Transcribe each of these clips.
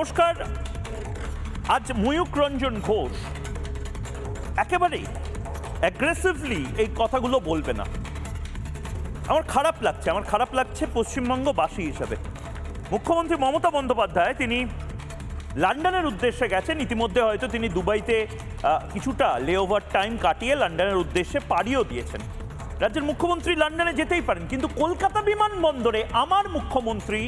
নমস্কার। আজ ময়ূক রঞ্জন ঘোষ একেবারেই অ্যাগ্রেসিভলি এই কথাগুলো বলবে না। আমার খারাপ লাগছে পশ্চিমবঙ্গবাসী হিসেবে। মুখ্যমন্ত্রী মমতা বন্দ্যোপাধ্যায় তিনি লন্ডনের উদ্দেশ্যে গেছেন, ইতিমধ্যে হয়তো তিনি দুবাইতে কিছুটা লেওভার টাইম কাটিয়ে লন্ডনের উদ্দেশ্যে পাড়িও দিয়েছেন। রাজ্যের মুখ্যমন্ত্রী লন্ডনে যেতেই পারেন, কিন্তু কলকাতা বিমানবন্দরে আমার মুখ্যমন্ত্রী,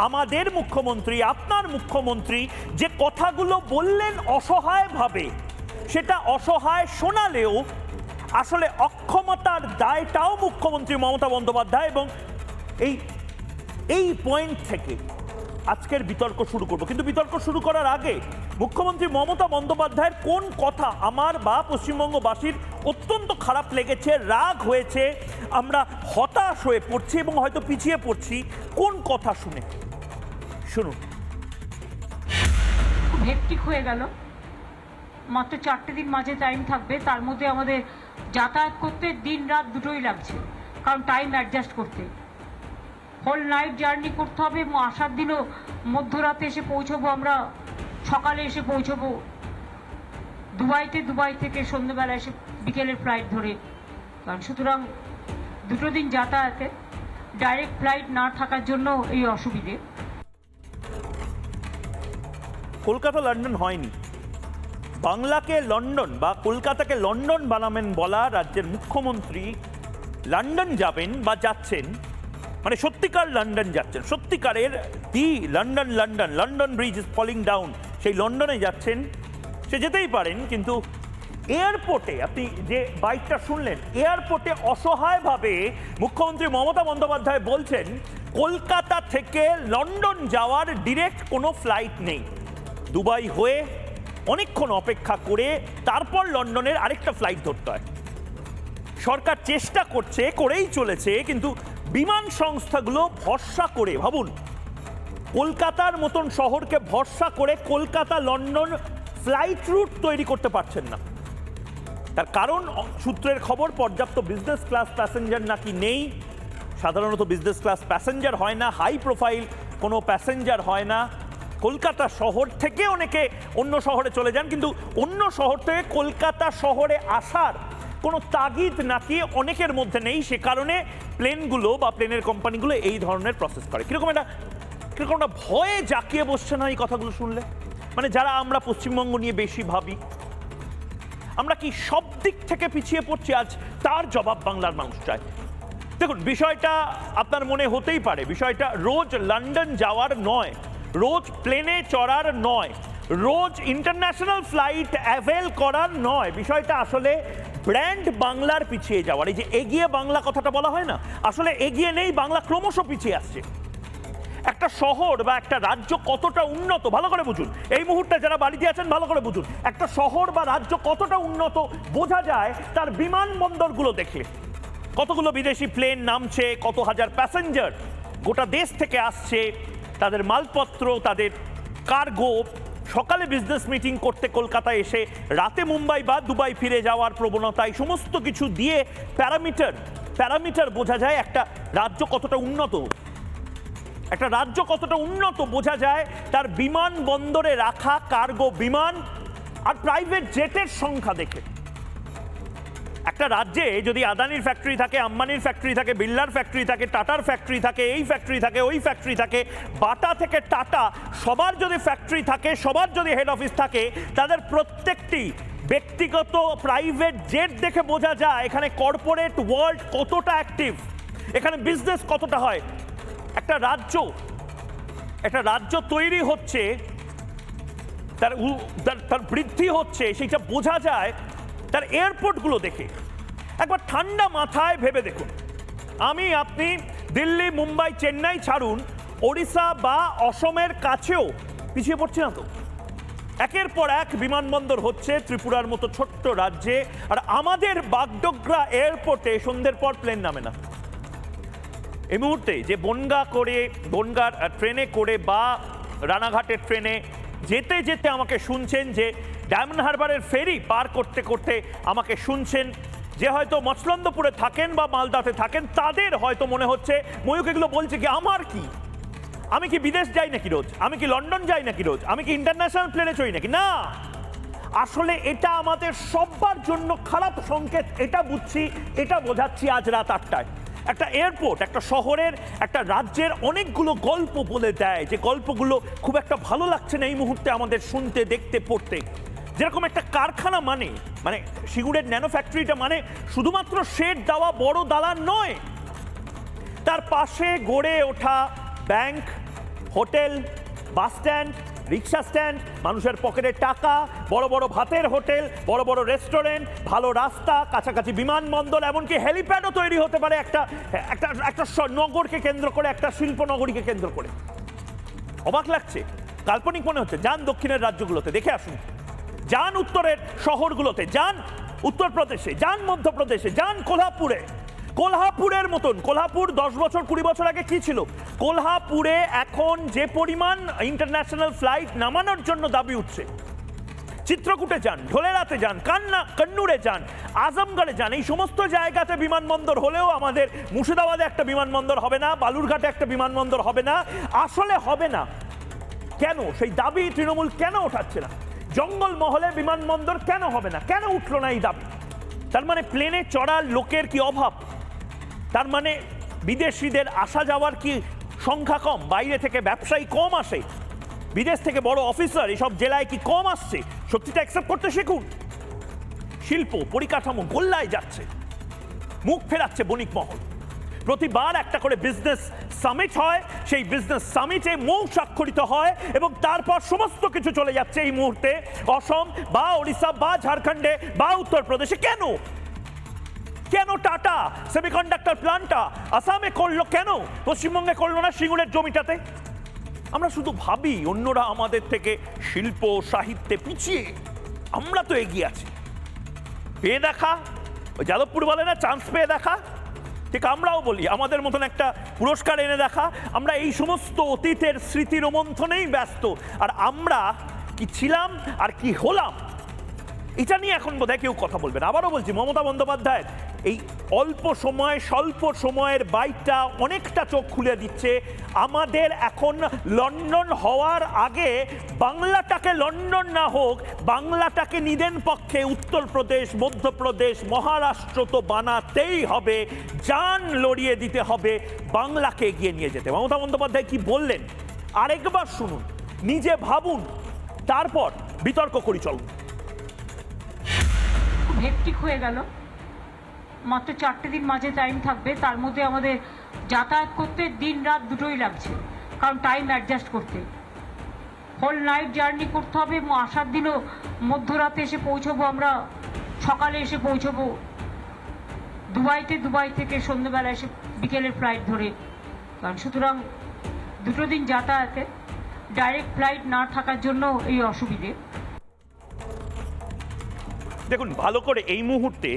আমাদের মুখ্যমন্ত্রী, আপনার মুখ্যমন্ত্রী যে কথাগুলো বললেন অসহায়ভাবে, সেটা অসহায় শোনালেও আসলে অক্ষমতার দায়টাও মুখ্যমন্ত্রী মমতা বন্দ্যোপাধ্যায়। এবং এই পয়েন্ট থেকে আজকের বিতর্ক শুরু করব। কিন্তু বিতর্ক শুরু করার আগে মুখ্যমন্ত্রী মমতা বন্দ্যোপাধ্যায়ের কোন কথা আমার বা পশ্চিমবঙ্গবাসীর অত্যন্ত খারাপ লেগেছে, রাগ হয়েছে, আমরা হতাশ হয়ে পড়ছি এবং হয়তো পিছিয়ে পড়ছি, কোন কথা শুনে শুনুন। খুব হেক্টিক হয়ে গেল। মাত্র 4টে দিন মাঝে টাইম থাকবে, তার মধ্যে আমাদের যাতায়াত করতে দিন রাত দুটোই লাগছে, কারণ টাইম অ্যাডজাস্ট করতে হোল নাইট জার্নি করতে হবে এবং আসার দিনও মধ্যরাতে এসে পৌঁছবো, আমরা সকালে এসে পৌঁছবো দুবাই থেকে সন্ধ্যেবেলা এসে বিকেলের ফ্লাইট ধরে। কারণ সুতরাং দুটো দিন যাতায়াতে ডাইরেক্ট ফ্লাইট না থাকার জন্য এই অসুবিধে। কলকাতা লন্ডন হয়নি, বাংলাকে লন্ডন বা কলকাতাকে লন্ডন বানাবেন বলা রাজ্যের মুখ্যমন্ত্রী লন্ডন যাবেন বা যাচ্ছেন, মানে সত্যিকার লন্ডন যাচ্ছেন, সত্যিকারের the London bridge is falling down, সেই লন্ডনে যাচ্ছেন। সে যেতেই পারেন, কিন্তু এয়ারপোর্টে আপনি যে বাইকটা শুনলেন, এয়ারপোর্টে অসহায়ভাবে মুখ্যমন্ত্রী মমতা বন্দ্যোপাধ্যায় বলছেন কলকাতা থেকে লন্ডন যাওয়ার ডিরেক্ট কোনো ফ্লাইট নেই, দুবাই হয়ে অনেকক্ষণ অপেক্ষা করে তারপর লন্ডনের আরেকটা ফ্লাইট ধরতে হয়। সরকার চেষ্টা করছে, করেই চলেছে, কিন্তু বিমান সংস্থাগুলো ভরসা করে, ভাবুন কলকাতার মতন শহরকে ভরসা করে কলকাতা লন্ডন ফ্লাইট রুট তৈরি করতে পারছেন না। তার কারণ সূত্রের খবর পর্যাপ্ত বিজনেস ক্লাস প্যাসেঞ্জার নাকি নেই। সাধারণত বিজনেস ক্লাস প্যাসেঞ্জার হয় না, হাই প্রোফাইল কোনো প্যাসেঞ্জার হয় না। কলকাতা শহর থেকে অনেকে অন্য শহরে চলে যান, কিন্তু অন্য শহর থেকে কলকাতা শহরে আসার কোনো তাগিদ নাকি অনেকের মধ্যে নেই। সে কারণে প্লেনগুলো বা প্লেনের কোম্পানিগুলো এই ধরনের প্রসেস করে। কীরকম একটা ভয়ে জাঁকিয়ে বসছে না এই কথাগুলো শুনলে? মানে যারা আমরা পশ্চিমবঙ্গ নিয়ে বেশি ভাবি, আমরা কি সব দিক থেকে পিছিয়ে পড়ছি আজ, তার জবাব বাংলার মানুষ চায়। দেখুন, বিষয়টা আপনার মনে হতেই পারে, বিষয়টা রোজ লন্ডন যাওয়ার নয়, রোজ প্লেনে চড়ার নয়, রোজ ইন্টারন্যাশনাল ফ্লাইট অ্যাভেল করার নয়। বিষয়টা আসলে ব্র্যান্ড বাংলার পিছিয়ে যাওয়ার। এই যে এগিয়ে বাংলা কথাটা বলা হয় না, আসলে এগিয়ে নেই, বাংলা ক্রমশ পিছিয়ে আসছে। একটা শহর বা একটা রাজ্য কতটা উন্নত ভালো করে বুঝুন। এই মুহূর্তে যারা বাড়িতে আছেন ভালো করে বুঝুন, একটা শহর বা রাজ্য কতটা উন্নত বোঝা যায় তার বিমানবন্দরগুলো দেখে। কতগুলো বিদেশি প্লেন নামছে, কত হাজার প্যাসেঞ্জার গোটা দেশ থেকে আসছে, তাদের মালপত্র, তাদের কার্গো, সকালে বিজনেস মিটিং করতে কলকাতায় এসে রাতে মুম্বাই বা দুবাই ফিরে যাওয়ার প্রবণতা, এই সমস্ত কিছু দিয়ে প্যারামিটার বোঝা যায় একটা রাজ্য কতটা উন্নত। একটা রাজ্য কতটা উন্নত বোঝা যায় তার বিমানবন্দরে রাখা কার্গো বিমান আর প্রাইভেট জেটের সংখ্যা দেখে। একটা রাজ্যে যদি আদানির ফ্যাক্টরি থাকে, আম্বানির ফ্যাক্টরি থাকে, বিড়লার ফ্যাক্টরি থাকে, টাটার ফ্যাক্টরি থাকে, এই ফ্যাক্টরি থাকে, ওই ফ্যাক্টরি থাকে, বাটা থেকে টাটা সবার যদি ফ্যাক্টরি থাকে, সবার যদি হেড অফিস থাকে, তাদের প্রত্যেকটি ব্যক্তিগত প্রাইভেট জেট দেখে বোঝা যায় এখানে কর্পোরেট ওয়ার্ল্ড কতটা অ্যাক্টিভ, এখানে বিজনেস কতটা হয়। একটা রাজ্য তৈরি হচ্ছে, তার বৃদ্ধি হচ্ছে, সেটা বোঝা যায় তার এয়ারপোর্টগুলো দেখে। একবার ঠান্ডা মাথায় ভেবে দেখুন, আপনি দিল্লি, মুম্বাই, চেন্নাই ছাড়ুন, ওড়িশা বা অসমের কাছেও পিছিয়ে পড়ছি না তো? একের পর এক বিমানবন্দর হচ্ছে ত্রিপুরার মতো ছোট্ট রাজ্যে, আর আমাদের বাগডোগরা এয়ারপোর্টে সন্ধ্যের পর প্লেন নামে না। এই মুহূর্তে যে বনগার ট্রেনে করে বা রানাঘাটের ট্রেনে যেতে যেতে আমাকে শুনছেন, যে ডায়মন্ড হারবারের ফেরি পার করতে করতে আমাকে শুনছেন, যে হয়তো মচলন্দপুরে থাকেন বা মালদাতে থাকেন, তাদের হয়তো মনে হচ্ছে ময়ূক এগুলো বলছে কি, আমার কি, আমি কি বিদেশ যাই নাকি রোজ? আমি কি লন্ডন যাই নাকি রোজ? আমি কি ইন্টারন্যাশনাল প্লেনে চড়ি নাকি? না, আসলে এটা আমাদের সবার জন্য খারাপ সংকেত। এটা বুঝছি, এটা বোঝাচ্ছি আজ রাত 8টায়। একটা এয়ারপোর্ট, একটা শহরের, একটা রাজ্যের অনেকগুলো গল্প বলে দেয়, যে গল্পগুলো খুব একটা ভালো লাগছে না এই মুহূর্তে আমাদের শুনতে, দেখতে, পড়তে। যেরকম একটা কারখানা মানে সিঙ্গুরের ন্যানো ফ্যাক্টরিটা মানে শুধুমাত্র শেড দেওয়া বড় দালান নয়, তার পাশে গড়ে ওঠা ব্যাংক, হোটেল, বাস স্ট্যান্ড, রিক্সা স্ট্যান্ড, মানুষের পকেটে টাকা, বড় বড় ভাতের হোটেল, বড় বড় রেস্টুরেন্ট, ভালো রাস্তা, কাছাকাছি বিমানবন্দর, এমনকি হেলিপ্যাডও তৈরি হতে পারে একটা একটা একটা নগরকে কেন্দ্র করে, একটা শিল্প নগরীকে কেন্দ্র করে। অবাক লাগছে, কাল্পনিক মনে হচ্ছে। যান দক্ষিণের রাজ্যগুলোতে, দেখে আসুন। যান উত্তরের শহরগুলোতে, যান উত্তরপ্রদেশে, যান মধ্যপ্রদেশে, যান কোলহাপুরে। কোলহাপুরের মতন, কোলহাপুর 10 বছর 20 বছর আগে কি ছিল? কোলহাপুরে এখন যে পরিমাণ ইন্টারন্যাশনাল ফ্লাইট নামানোর জন্য দাবি উঠছে, চিত্রকূটে যান, ঢোলেরাতে যান, কন্নুরে যান, আজমগড়ে যান, এই সমস্ত জায়গাতে বিমানবন্দর হলেও আমাদের মুর্শিদাবাদে একটা বিমানবন্দর হবে না, বালুরঘাটে একটা বিমানবন্দর হবে না। আসলে হবে না কেন? সেই দাবি তৃণমূল কেন ওঠাচ্ছে না? জঙ্গলমহলে বিমানবন্দর কেন হবে না? কেন উঠলো না এই দাবি? তার মানে প্লেনে চড়ার লোকের কি অভাব? তার মানে বিদেশিদের আসা যাওয়ার কি সংখ্যা কম? বাইরে থেকে ব্যবসায়ী কম আসে? বিদেশ থেকে বড় অফিসার এসব জেলায় কি কম আসছে? সত্যিটা অ্যাকসেপ্ট করতে শিখুন। শিল্প পরিকাঠামো গোল্লায় যাচ্ছে, মুখ ফেরাচ্ছে বণিক মহল। প্রতিবার একটা করে বিজনেস সামিট হয়, সেই বিজনেস সামিটে মৌ স্বাক্ষরিত হয় এবং তারপর সমস্ত কিছু চলে যাচ্ছে এই মুহূর্তে অসম বা ওড়িশা বা ঝাড়খণ্ডে বা উত্তরপ্রদেশে। কেন? কেন টাটা সেমিকন্ডাক্টর প্ল্যান্টটা আসামে করলো, কেন পশ্চিমবঙ্গে করলো না সিঙ্গুরের জমিটাতে? আমরা শুধু ভাবি অন্যরা আমাদের থেকে শিল্প সাহিত্যে পিছিয়ে, আমরা তো এগিয়ে আছি। পেয়ে দেখা, যাদবপুর বলে না চান্স পেয়ে দেখা, ঠিক আমরাও বলি আমাদের মতন একটা পুরস্কার এনে দেখা। আমরা এই সমস্ত অতীতের স্মৃতি রোমন্থনেই ব্যস্ত। আর আমরা কি ছিলাম আর কি হলাম এটা নিয়ে এখন বোধহয় কেউ কথা বলবে না। আবারও বলছি, মমতা বন্দ্যোপাধ্যায়ের এই অল্প সময় স্বল্প সময়ের বাইকটা অনেকটা চোখ খুলে দিচ্ছে। আমাদের এখন লন্ডন হওয়ার আগে বাংলাটাকে লন্ডন না হোক, বাংলাটাকে নিদেন পক্ষে উত্তরপ্রদেশ, মধ্যপ্রদেশ, মহারাষ্ট্র তো বানাতেই হবে। জান লড়িয়ে দিতে হবে বাংলাকে এগিয়ে নিয়ে যেতে। মমতা বন্দ্যোপাধ্যায় কি বললেন আরেকবার শুনুন, নিজে ভাবুন, তারপর বিতর্ক করি। চলুন। হেক্টিক হয়ে গেল। মাত্র 4টে দিন মাঝে টাইম থাকবে, তার মধ্যে আমাদের যাতায়াত করতে দিন রাত দুটোই লাগছে, কারণ টাইম অ্যাডজাস্ট করতে হোল নাইট জার্নি করতে হবে এবং আসার দিনও মধ্যরাতে এসে পৌঁছবো, আমরা সকালে এসে পৌঁছবো দুবাইতে, দুবাই থেকে সন্ধ্যেবেলা এসে বিকেলের ফ্লাইট ধরে। কারণ সুতরাং 2 দিন যাতায়াতে ডাইরেক্ট ফ্লাইট না থাকার জন্য এই অসুবিধে। দেখুন ভালো করে এই মুহূর্তে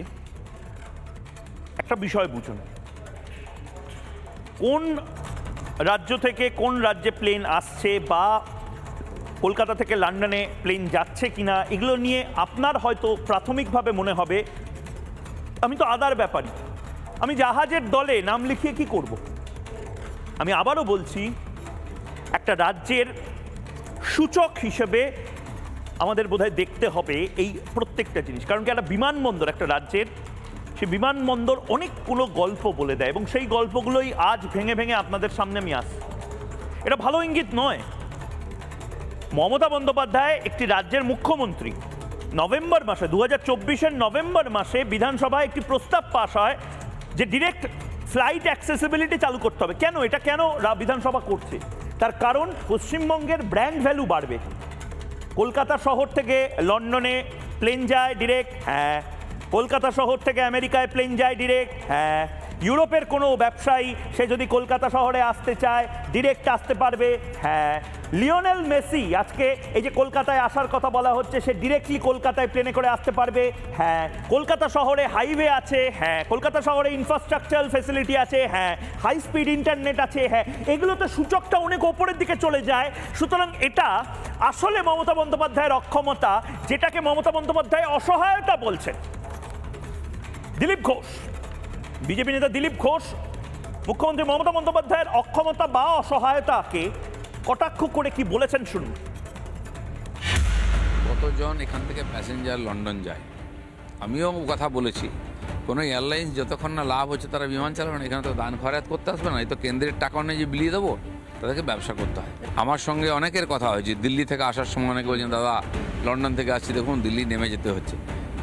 একটা বিষয় বুঝুন, কোন রাজ্য থেকে কোন রাজ্যে প্লেন আসছে বা কলকাতা থেকে লন্ডনে প্লেন যাচ্ছে কিনা, এগুলো নিয়ে আপনার হয়তো প্রাথমিকভাবে মনে হবে আমি তো আদার ব্যাপারী, আমি জাহাজের দলে নাম লিখিয়ে কি করব। আমি আবারও বলছি, একটা রাজ্যের সূচক হিসেবে আমাদের বোধহয় দেখতে হবে এই প্রত্যেকটা জিনিস। কারণ কি একটা বিমানবন্দর একটা রাজ্যের, সেই বিমানবন্দর অনেকগুলো গল্প বলে দেয় এবং সেই গল্পগুলোই আজ ভেঙে ভেঙে আপনাদের সামনে আমি আসি। এটা ভালো ইঙ্গিত নয়। মমতা বন্দ্যোপাধ্যায় একটি রাজ্যের মুখ্যমন্ত্রী, নভেম্বর মাসে 2024-এর নভেম্বর মাসে বিধানসভায় একটি প্রস্তাব পাশ হয় যে ডিরেক্ট ফ্লাইট অ্যাক্সেসিবিলিটি চালু করতে হবে। কেন এটা বিধানসভা করছে? তার কারণ পশ্চিমবঙ্গের ব্র্যান্ড ভ্যালু বাড়বে। কলকাতা শহর থেকে লন্ডনে প্লেন যায় ডিরেক্ট, হ্যাঁ। কলকাতা শহর থেকে আমেরিকায় প্লেন যায় ডিরেক্ট, হ্যাঁ। ইউরোপের কোনো ব্যবসায়ী সে যদি কলকাতা শহরে আসতে চায় ডিরেক্ট আসতে পারবে, হ্যাঁ। লিওনেল মেসি আজকে এই যে কলকাতায় আসার কথা বলা হচ্ছে, সে ডিরেক্টলি কলকাতায় প্লেনে করে আসতে পারবে, হ্যাঁ। কলকাতা শহরে হাইওয়ে আছে, হ্যাঁ। কলকাতা শহরে ইনফ্রাস্ট্রাকচারাল ফেসিলিটি আছে, হ্যাঁ। হাই স্পিড ইন্টারনেট আছে, হ্যাঁ। এগুলোতে সূচকটা অনেক ওপরের দিকে চলে যায়। সুতরাং এটা আসলে মমতা বন্দ্যোপাধ্যায়ের অক্ষমতা, যেটাকে মমতা বন্দ্যোপাধ্যায় অসহায়তা বলছেন। দিলীপ ঘোষ, বিজেপি নেতা দিলীপ ঘোষ মুখ্যমন্ত্রী মমতা বন্দ্যোপাধ্যায়ের অক্ষমতা বা অসহায়তাকে কটাক্ষ করে কি বলেছেন শুনুন। কতজন এখান থেকে প্যাসেঞ্জার লন্ডন যায়, আমিও কথা বলেছি, কোনো এয়ারলাইন্স যতক্ষণ না লাভ হচ্ছে তারা বিমান চালাবে না। এখানে তো দান খয়রাত করতে আসবে না, এই তো কেন্দ্রের টাকা নিয়ে যে বিলিয়ে দেবো, তাদেরকে ব্যবসা করতে হয়। আমার সঙ্গে অনেকের কথা হয়েছে, দিল্লি থেকে আসার সময় অনেকে বলছেন দাদা লন্ডন থেকে আসছি, দেখুন দিল্লি নেমে যেতে হচ্ছে।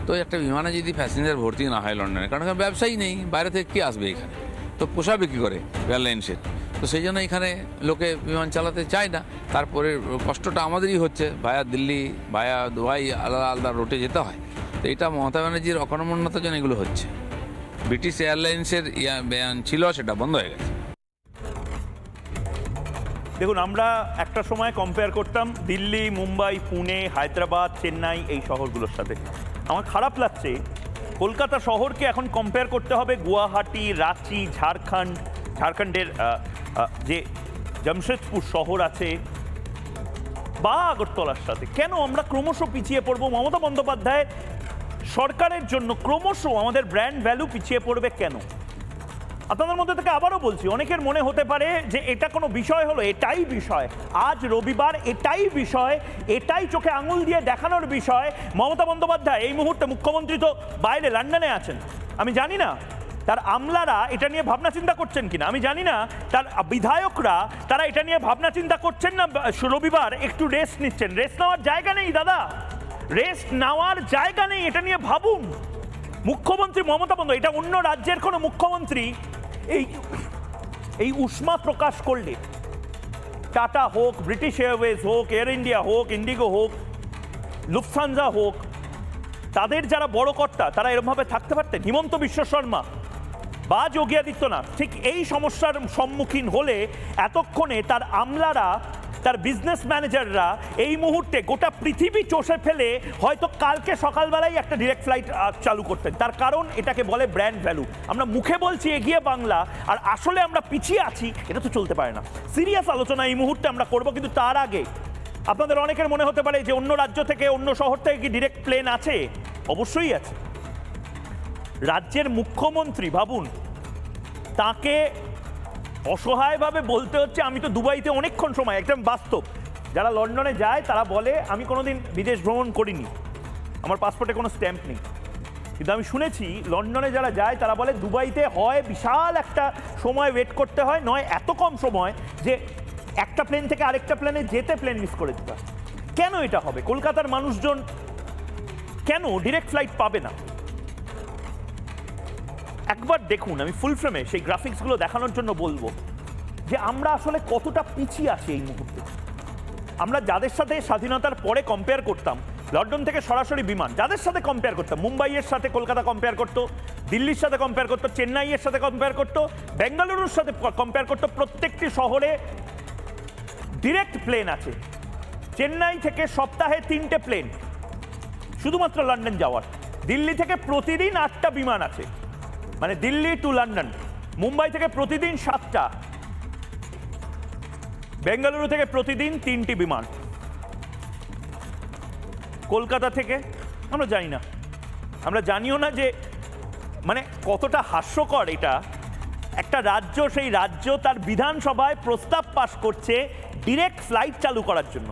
তো একটা বিমানে যদি প্যাসেঞ্জার ভর্তি না হয় লন্ডনে, কারণ এখানে ব্যবসায়ী নেই, বাইরে থেকে কে আসবে এখানে, তো পোষাবে কী করে এয়ারলাইন্সের। তো সেই জন্য এখানে লোকে বিমান চালাতে চায় না। তারপরে কষ্টটা আমাদেরই হচ্ছে, ভায়া দিল্লি ভায়া দুবাই আলাদা আলাদা রুটে যেতে হয়। তো এটা মমতা ব্যানার্জির অকর্মণ্যতার জন্য এগুলো হচ্ছে। ব্রিটিশ এয়ারলাইন্সের ব্যান ছিল, সেটা বন্ধ হয়ে গেছে। দেখুন, আমরা একটা সময় কম্পেয়ার করতাম দিল্লি, মুম্বাই, পুনে, হায়দ্রাবাদ, চেন্নাই এই শহরগুলোর সাথে। আমার খারাপ লাগছে কলকাতা শহরকে এখন কম্পেয়ার করতে হবে গুয়াহাটি, রাঁচি, ঝাড়খণ্ডের যে জামশেদপুর শহর আছে বা আগরতলার সাথে। কেন আমরা ক্রমশ পিছিয়ে পড়বো? মমতা বন্দ্যোপাধ্যায় সরকারের জন্য ক্রমশ আমাদের ব্র্যান্ড ভ্যালু পিছিয়ে পড়বে কেন? আপনাদের মধ্যে থেকে আবারও বলছি, অনেকের মনে হতে পারে যে এটা কোনো বিষয় হলো, এটাই বিষয়। আজ রবিবার, এটাই বিষয়, এটাই চোখে আঙুল দিয়ে দেখানোর বিষয়। মমতা বন্দ্যোপাধ্যায় এই মুহূর্তে, মুখ্যমন্ত্রী তো বাইরে লন্ডনে আছেন, আমি জানি না তার আমলারা এটা নিয়ে ভাবনা চিন্তা করছেন কিনা, আমি জানি না তার বিধায়করা তারা এটা নিয়ে ভাবনা চিন্তা করছেন না। রবিবার একটু রেস্ট নিচ্ছেন, রেস্ট নেওয়ার জায়গা নেই দাদা, রেস্ট নেওয়ার জায়গা নেই, এটা নিয়ে ভাবুন। মুখ্যমন্ত্রী মমতা বন্দ্যোপাধ্যায়, এটা অন্য রাজ্যের কোনো মুখ্যমন্ত্রী এই উষ্মা প্রকাশ করলে, টাটা হোক, ব্রিটিশ এয়ারওয়েজ হোক, এয়ার ইন্ডিয়া হোক, ইন্ডিগো হোক, লুফথানজা হোক, তাদের যারা বড় কর্তা তারা এরকমভাবে থাকতে পারতেন? হিমন্ত বিশ্ব শর্মা বা যোগী আদিত্যনাথ ঠিক এই সমস্যার সম্মুখীন হলে এতক্ষণে তার আমলারা, তার বিজনেস ম্যানেজাররা এই মুহূর্তে গোটা পৃথিবী চষে ফেলে হয়তো কালকে সকালবেলায় একটা ডিরেক্ট ফ্লাইট চালু করতেন। তার কারণ এটাকে বলে ব্র্যান্ড ভ্যালু। আমরা মুখে বলছি এগিয়ে বাংলা, আর আসলে আমরা পিছিয়ে আছি, এটা তো চলতে পারে না। সিরিয়াস আলোচনা এই মুহূর্তে আমরা করব, কিন্তু তার আগে আপনাদের অনেকের মনে হতে পারে যে অন্য রাজ্য থেকে, অন্য শহর থেকে কি ডিরেক্ট প্লেন আছে? অবশ্যই আছে। রাজ্যের মুখ্যমন্ত্রী ভাবুন, তাকে অসহায়ভাবে বলতে হচ্ছে আমি তো দুবাইতে অনেকক্ষণ সময়, একদম বাস্তব। যারা লন্ডনে যায় তারা বলে আমি কোনোদিন বিদেশ ভ্রমণ করিনি, আমার পাসপোর্টে কোনো স্ট্যাম্প নেই, কিন্তু আমি শুনেছি লন্ডনে যারা যায় তারা বলে দুবাইতে হয় বিশাল একটা সময় ওয়েট করতে হয়, নয় এত কম সময় যে একটা প্লেন থেকে আরেকটা প্লেনে যেতে প্লেন মিস করে দিতে হয়। কেন এটা হবে? কলকাতার মানুষজন কেন ডিরেক্ট ফ্লাইট পাবে না? একবার দেখুন, আমি ফুল ফ্রেমে সেই গ্রাফিক্সগুলো দেখানোর জন্য বলবো যে আমরা আসলে কতটা পিছিয়ে আছি এই মুহূর্তে। আমরা যাদের সাথে স্বাধীনতার পরে কম্পেয়ার করতাম, লন্ডন থেকে সরাসরি বিমান যাদের সাথে কম্পেয়ার করতাম, মুম্বাইয়ের সাথে কলকাতা কম্পেয়ার করতো, দিল্লির সাথে কম্পেয়ার করতো, চেন্নাইয়ের সাথে কম্পেয়ার করতো, বেঙ্গালুরুর সাথে কম্পেয়ার করতো, প্রত্যেকটি শহরে ডিরেক্ট প্লেন আছে। চেন্নাই থেকে সপ্তাহে 3টে প্লেন শুধুমাত্র লন্ডন যাওয়ার। দিল্লি থেকে প্রতিদিন 8টা বিমান আছে, মানে দিল্লি টু লন্ডন। মুম্বাই থেকে প্রতিদিন 7টা, বেঙ্গালুরু থেকে প্রতিদিন 3টি বিমান। কলকাতা থেকে আমরা জানি না, আমরা জানিও না যে মানে কতটা হাস্যকর এটা। একটা রাজ্য, সেই রাজ্য তার বিধানসভায় প্রস্তাব পাশ করছে ডিরেক্ট ফ্লাইট চালু করার জন্য।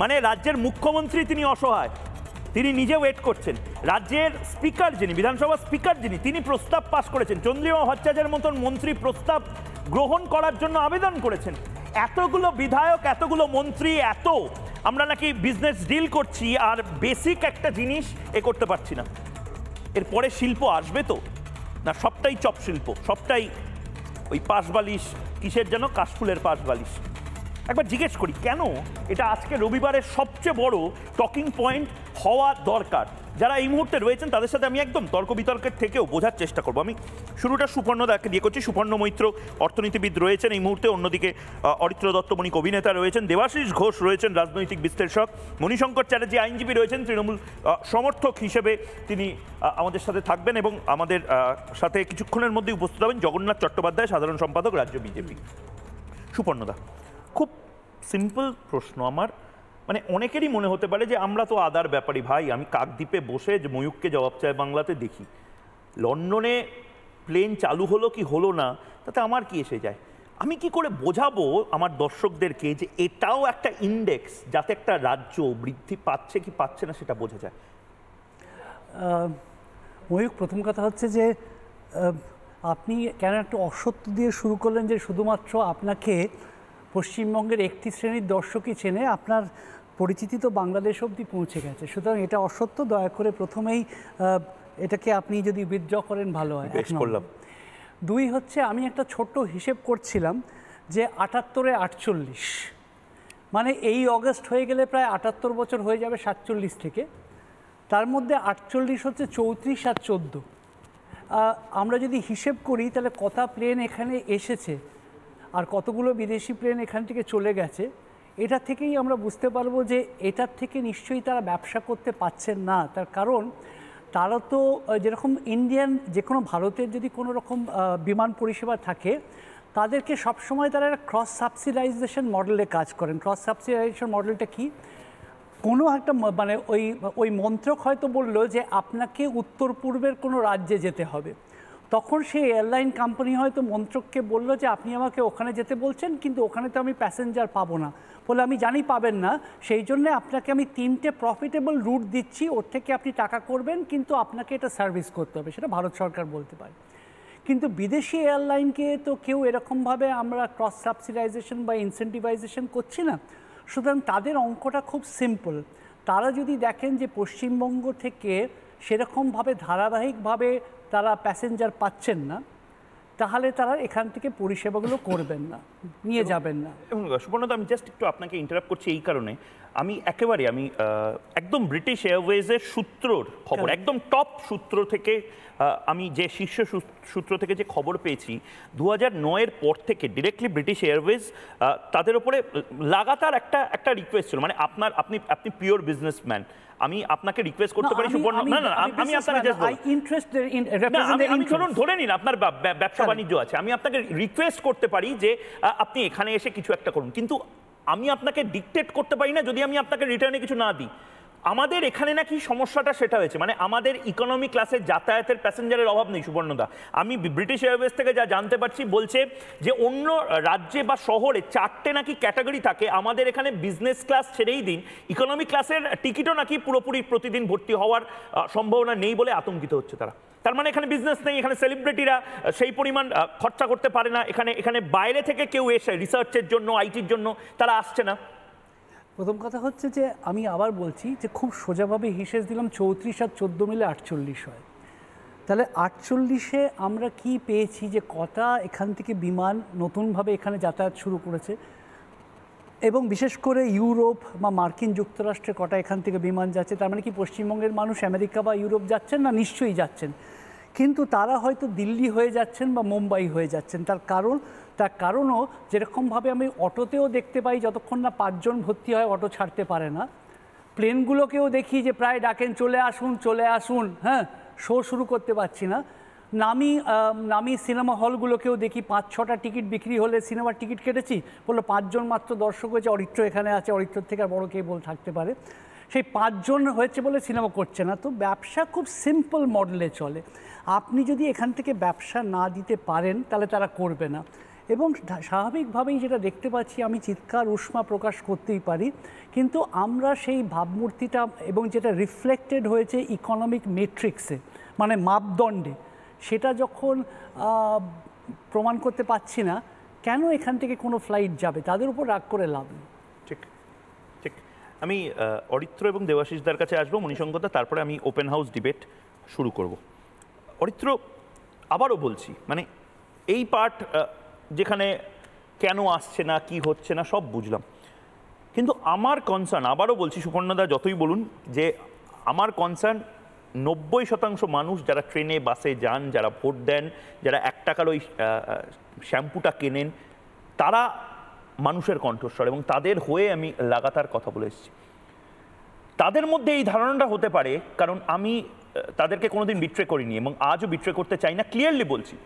মানে রাজ্যের মুখ্যমন্ত্রী তিনি অসহায়, তিনি নিজে ওয়েট করছেন। রাজ্যের স্পিকার যিনি, বিধানসভার স্পিকার যিনি, তিনি প্রস্তাব পাশ করেছেন। চন্দ্রিমা ভট্টাচার্যের মতন মন্ত্রী প্রস্তাব গ্রহণ করার জন্য আবেদন করেছেন। এতগুলো বিধায়ক, এতগুলো মন্ত্রী, এত আমরা নাকি বিজনেস ডিল করছি আর বেসিক একটা জিনিস করতে পারছি না। এরপরে শিল্প আসবে তো না? সবটাই চপ শিল্প, সবটাই ওই পাশবালিশ, কিসের যেন কাশফুলের পাশবালিশ। একবার জিজ্ঞেস করি কেন এটা আজকে রবিবারের সবচেয়ে বড় টকিং পয়েন্ট হওয়া দরকার। যারা এই মুহূর্তে রয়েছেন তাদের সাথে আমি একদম তর্ক বিতর্কের থেকেও বোঝার চেষ্টা করবো। আমি শুরুটা সুপর্ণদাকে দিয়ে করছি। সুপর্ণ মৈত্র অর্থনীতিবিদ রয়েছেন এই মুহূর্তে, অন্যদিকে অরিত্র দত্ত বণিক অভিনেতা রয়েছেন, দেবাশিস ঘোষ রয়েছেন রাজনৈতিক বিশ্লেষক, মণিশঙ্কর চ্যাটার্জি আইনজীবী রয়েছেন, তৃণমূল সমর্থক হিসেবে তিনি আমাদের সাথে থাকবেন, এবং আমাদের সাথে কিছুক্ষণের মধ্যে উপস্থিত হবেন জগন্নাথ চট্টোপাধ্যায়, সাধারণ সম্পাদক, রাজ্য বিজেপি। সুপর্ণদা, খুব সিম্পল প্রশ্ন আমার, মানে অনেকেরই মনে হতে পারে যে আমরা তো আদার ব্যাপারী ভাই, আমি কাকদ্বীপে বসে যে ময়ূককে জবাব চায় বাংলাতে দেখি, লন্ডনে প্লেন চালু হলো কি হলো না তাতে আমার কি এসে যায়? আমি কি করে বোঝাবো আমার দর্শকদেরকে যে এটাও একটা ইন্ডেক্স, যাতে একটা রাজ্য বৃদ্ধি পাচ্ছে কি পাচ্ছে না সেটা বোঝা যায়? ময়ূক, প্রথম কথা হচ্ছে যে আপনি কেন একটা অসত্য দিয়ে শুরু করলেন যে শুধুমাত্র আপনাকে পশ্চিমবঙ্গের একটি শ্রেণীর দর্শকই চেনে, আপনার পরিচিতি তো বাংলাদেশ অবধি পৌঁছে গেছে, সুতরাং এটা অসত্য। দয়া করে প্রথমেই এটাকে আপনি যদি উইথড্র করেন ভালো হয়। বেশ করলাম। 2 হচ্ছে, আমি একটা ছোট্ট হিসেব করছিলাম যে 78-এ 48, মানে এই অগস্ট হয়ে গেলে প্রায় 78 বছর হয়ে যাবে 47 থেকে। তার মধ্যে 48 হচ্ছে 34 আর 14। আমরা যদি হিসেব করি তাহলে কটা প্লেন এখানে এসেছে আর কতগুলো বিদেশি প্লেন এখান থেকে চলে গেছে, এটা থেকেই আমরা বুঝতে পারবো যে এটার থেকে নিশ্চয়ই তারা ব্যবসা করতে পারছেন না। তার কারণ তারা তো যেরকম ইন্ডিয়ান যে কোনো ভারতের যদি কোনো রকম বিমান পরিষেবা থাকে, তাদেরকে সবসময় তারা একটা ক্রস সাবসিডাইজেশন মডেলে কাজ করেন। ক্রস সাবসিডাইজেশন মডেলটা কি? কোনো একটা মানে ওই মন্ত্রক হয়তো বললো যে আপনাকে উত্তর পূর্বের কোনো রাজ্যে যেতে হবে, তখন সেই এয়ারলাইন কোম্পানি হয়তো মন্ত্রককে বললো যে আপনি আমাকে ওখানে যেতে বলছেন, কিন্তু ওখানে তো আমি প্যাসেঞ্জার পাবো না। বলে আমি জানি পাবেন না, সেই জন্য আপনাকে আমি 3টে প্রফিটেবল রুট দিচ্ছি, ওর থেকে আপনি টাকা করবেন, কিন্তু আপনাকে এটা সার্ভিস করতে হবে। সেটা ভারত সরকার বলতে পারে। কিন্তু বিদেশি এয়ারলাইনকে তো কেউ এরকমভাবে আমরা ক্রস সাবসিডাইজেশন বা ইনসেন্টিভাইজেশন করছি না। সুতরাং তাদের অঙ্কটা খুব সিম্পল। তারা যদি দেখেন যে পশ্চিমবঙ্গ থেকে সেরকমভাবে ধারাবাহিকভাবে তারা প্যাসেঞ্জার পাচ্ছেন না, তাহলে তারা এখান থেকে পরিষেবাগুলো করবেন না, নিয়ে যাবেন না। এবং সুবর্ণদা, আমি জাস্ট একটু আপনাকে ইন্টারাপ্ট করছি এই কারণে, আমি একদম ব্রিটিশ এয়ারওয়েজের সূত্রর খবর, একদম টপ সূত্র থেকে আমি যে শীর্ষ সূত্র থেকে যে খবর পেয়েছি, 2009-এর পর থেকে ডিরেক্টলি ব্রিটিশ এয়ারওয়েজ তাদের উপরে লাগাতার একটা রিকোয়েস্ট ছিল, মানে আপনি পিওর বিজনেসম্যান, আমি আপনাকে রিকোয়েস্ট করতে পারি সুবর্ণ, না না আমি আপনাকে জাস্ট আমি ধরে নিন আপনার ব্যবসা বাণিজ্য আছে, আমি আপনাকে রিকোয়েস্ট করতে পারি যে আপনি এখানে এসে কিছু একটা করুন, কিন্তু আমি আপনাকে ডিকটেট করতে পারি না যদি আমি আপনাকে রিটার্নে কিছু না দিই। আমাদের এখানে নাকি সমস্যাটা সেটা হয়েছে, মানে আমাদের ইকোনমি ক্লাসে যাতায়াতের প্যাসেঞ্জারের অভাব নেই সুবর্ণদা। আমি ব্রিটিশ এয়ারওয়েজ থেকে যা জানতে পারছি, বলছে যে অন্য রাজ্যে বা শহরে 4টে নাকি ক্যাটাগরি থাকে, আমাদের এখানে বিজনেস ক্লাস ছেড়েই দিন, ইকোনমি ক্লাসের টিকিটও নাকি পুরোপুরি প্রতিদিন ভর্তি হওয়ার সম্ভাবনা নেই বলে আতঙ্কিত হচ্ছে তারা। তার মানে এখানে বিজনেস নেই, এখানে সেলিব্রিটিরা সেই পরিমাণ খরচা করতে পারে না, এখানে বাইরে থেকে কেউ এসে রিসার্চের জন্য, আইটির জন্য তারা আসছে না। প্রথম কথা হচ্ছে যে আমি আবার বলছি যে খুব সোজাভাবে হিসেব দিলাম, 34 আর 14 মিলে 48 হয়। তাহলে 48-এ আমরা কি পেয়েছি, যে কটা এখান থেকে বিমান নতুনভাবে এখানে যাতায়াত শুরু করেছে, এবং বিশেষ করে ইউরোপ বা মার্কিন যুক্তরাষ্ট্রে কটা এখান থেকে বিমান যাচ্ছে। তার মানে কি পশ্চিমবঙ্গের মানুষ আমেরিকা বা ইউরোপ যাচ্ছেন না? নিশ্চয়ই যাচ্ছেন, কিন্তু তারা হয়তো দিল্লি হয়ে যাচ্ছেন বা মুম্বাই হয়ে যাচ্ছেন। তার কারণও যেরকমভাবে আমি অটোতেও দেখতে পাই, যতক্ষণ না 5 জন ভর্তি হয় অটো ছাড়তে পারে না। প্লেনগুলোকেও দেখি যে প্রায় ডাকেন চলে আসুন, হ্যাঁ, শো শুরু করতে পারছি না। নামি সিনেমা হলগুলোকেও দেখি 5-6টা টিকিট বিক্রি হলে সিনেমার টিকিট কেটেছি, বললো 5 জন মাত্র দর্শক হয়েছে, অরিত্র এখানে আছে, অরিত্রর থেকে আর বড় কেবল থাকতে পারে, সেই 5 জন হয়েছে বলে সিনেমা করছে না। তো ব্যবসা খুব সিম্পল মডেলে চলে। আপনি যদি এখান থেকে ব্যবসা না দিতে পারেন তাহলে তারা করবে না। এবং স্বাভাবিকভাবেই যেটা দেখতে পাচ্ছি, আমি চিৎকার উষ্মা প্রকাশ করতেই পারি, কিন্তু আমরা সেই ভাবমূর্তিটা এবং যেটা রিফ্লেক্টেড হয়েছে ইকোনমিক মেট্রিক্সে, মানে মাপদণ্ডে, সেটা যখন প্রমাণ করতে পারছি না, কেন এখান থেকে কোনো ফ্লাইট যাবে? তাদের উপর রাগ করে লাভ নেই। ঠিক ঠিক। আমি অরিত্র এবং দেবাশিসদার কাছে আসবো, মণিশঙ্করদা, তারপরে আমি ওপেন হাউস ডিবেট শুরু করব। অরিত্র, আবারও বলছি, মানে এই পার্ট যেখানে কেন আসছে না, কি হচ্ছে না, সব বুঝলাম, কিন্তু আমার কনসার্ন, আবারও বলছি সুপর্ণদা যতই বলুন, যে আমার কনসার্ন 90% মানুষ যারা ট্রেনে বাসে যান, যারা ভোট দেন, যারা 1 টাকার ওই শ্যাম্পুটা কেনেন, তারা মানুষের কণ্ঠস্বর, এবং তাদের হয়ে আমি লাগাতার কথা বলে এসেছি। তাদের মধ্যে এই ধারণাটা হতে পারে, কারণ আমি তাদেরকে কোনোদিন বিট্রে করিনি এবং আজও বিট্রে করতে চাই না, ক্লিয়ারলি বলছি।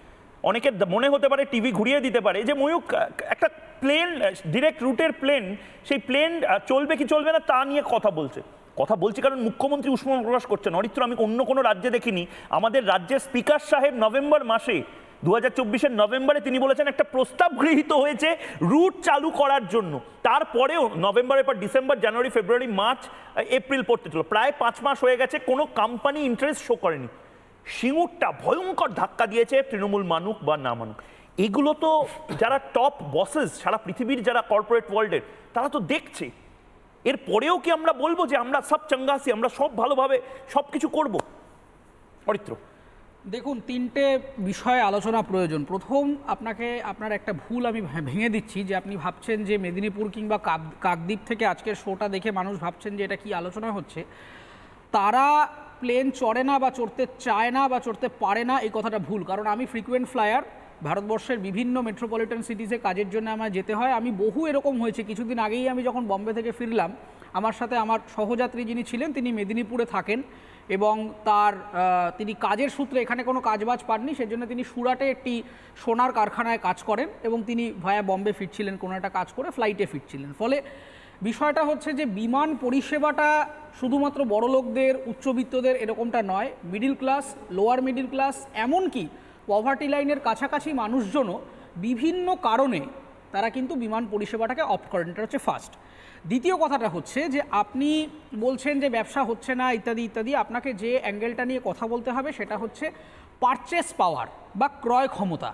অনেকের মনে হতে পারে, টিভি ঘুরিয়ে দিতে পারে, যে ময়ূক একটা প্লেন, ডিরেক্ট রুটের প্লেন, সেই প্লেন চলবে কি চলবে না তা নিয়ে কথা বলছি কারণ মুখ্যমন্ত্রী উষ্মা প্রকাশ করছেন। অরিত্র, আমি অন্য কোনো রাজ্যে দেখিনি, আমাদের রাজ্যের স্পিকার সাহেব নভেম্বর মাসে 2024-এর নভেম্বরে তিনি বলেছেন একটা প্রস্তাব গৃহীত হয়েছে রুট চালু করার জন্য। তারপরেও নভেম্বরের পর ডিসেম্বর, জানুয়ারি, ফেব্রুয়ারি, মার্চ, এপ্রিল পড়তে চলো, প্রায় 5 মাস হয়ে গেছে, কোনো কোম্পানি ইন্টারেস্ট শো করেনি। সিঙ্গুরটা ভয়ঙ্কর ধাক্কা দিয়েছে, তৃণমূল মানুক বা না মানুক। এগুলো তো যারা টপ বসেস সারা পৃথিবীর, যারা কর্পোরেট ওয়ার্ল্ডের, তারা তো দেখছে। এর পরেও কি আমরা বলবো যে আমরা সব চাঙ্গাসি, আমরা সব ভালোভাবে সব কিছু করবো? অরিত্র, দেখুন, 3টে বিষয়ে আলোচনা প্রয়োজন। প্রথম, আপনার একটা ভুল আমি ভেঙে দিচ্ছি, যে আপনি ভাবছেন যে মেদিনীপুর কিংবা কাকদ্বীপ থেকে আজকের শোটা দেখে মানুষ ভাবছেন যে এটা কি আলোচনা হচ্ছে। তারা প্লেন চড়ে না বা চড়তে চায় না বা চড়তে পারে না, এই কথাটা ভুল। কারণ আমি ফ্রিকুয়েন্ট ফ্লায়ার, ভারতবর্ষের বিভিন্ন মেট্রোপলিটন সিটিসে কাজের জন্য আমার যেতে হয়। আমি বহু এরকম হয়েছে, কিছুদিন আগেই আমি যখন বম্বে থেকে ফিরলাম, আমার সাথে আমার সহযাত্রী যিনি ছিলেন তিনি মেদিনীপুরে থাকেন এবং তিনি কাজের সূত্রে এখানে কোনো কাজবাজ পাননি, সেজন্য তিনি সুরাটে একটি সোনার কারখানায় কাজ করেন এবং তিনি ভায়া বম্বে ফিরছিলেন, কোনো একটা কাজ করে ফ্লাইটে ফিরছিলেন। ফলে বিষয়টা হচ্ছে যে বিমান পরিষেবাটা শুধুমাত্র বড়লোকদের, উচ্চবিত্তদের এরকমটা নয়, middle class, lower middle class, এমনকি পভার্টি লাইনের কাছাকাছি মানুষজনও বিভিন্ন কারণে তারা কিন্তু বিমান পরিষেবাটাকে অপ্ট করেন। এটা হচ্ছে ফার্স্ট। দ্বিতীয় কথাটা হচ্ছে যে আপনি বলছেন যে ব্যবসা হচ্ছে না ইত্যাদি ইত্যাদি। আপনাকে যে অ্যাঙ্গেলটা নিয়ে কথা বলতে হবে সেটা হচ্ছে পারচেস পাওয়ার বা ক্রয় ক্ষমতা।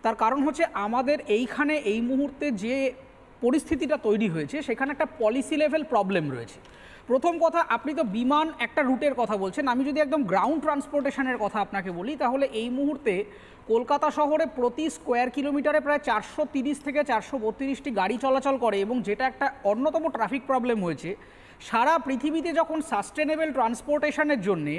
তার কারণ হচ্ছে আমাদের এইখানে এই মুহূর্তে যে পরিস্থিতিটা তৈরি হয়েছে সেখানে একটা পলিসি লেভেল প্রবলেম রয়েছে। প্রথম কথা, আপনি তো বিমান একটা রুটের কথা বলছেন, আমি যদি একদম গ্রাউন্ড ট্রান্সপোর্টেশনের কথা আপনাকে বলি, তাহলে এই মুহূর্তে কলকাতা শহরে প্রতি স্কোয়ার কিলোমিটারে প্রায় 430 থেকে 432টি গাড়ি চলাচল করে এবং যেটা একটা অন্যতম ট্রাফিক প্রবলেম হয়েছে। সারা পৃথিবীতে যখন সাস্টেনেবল ট্রান্সপোর্টেশনের জন্যে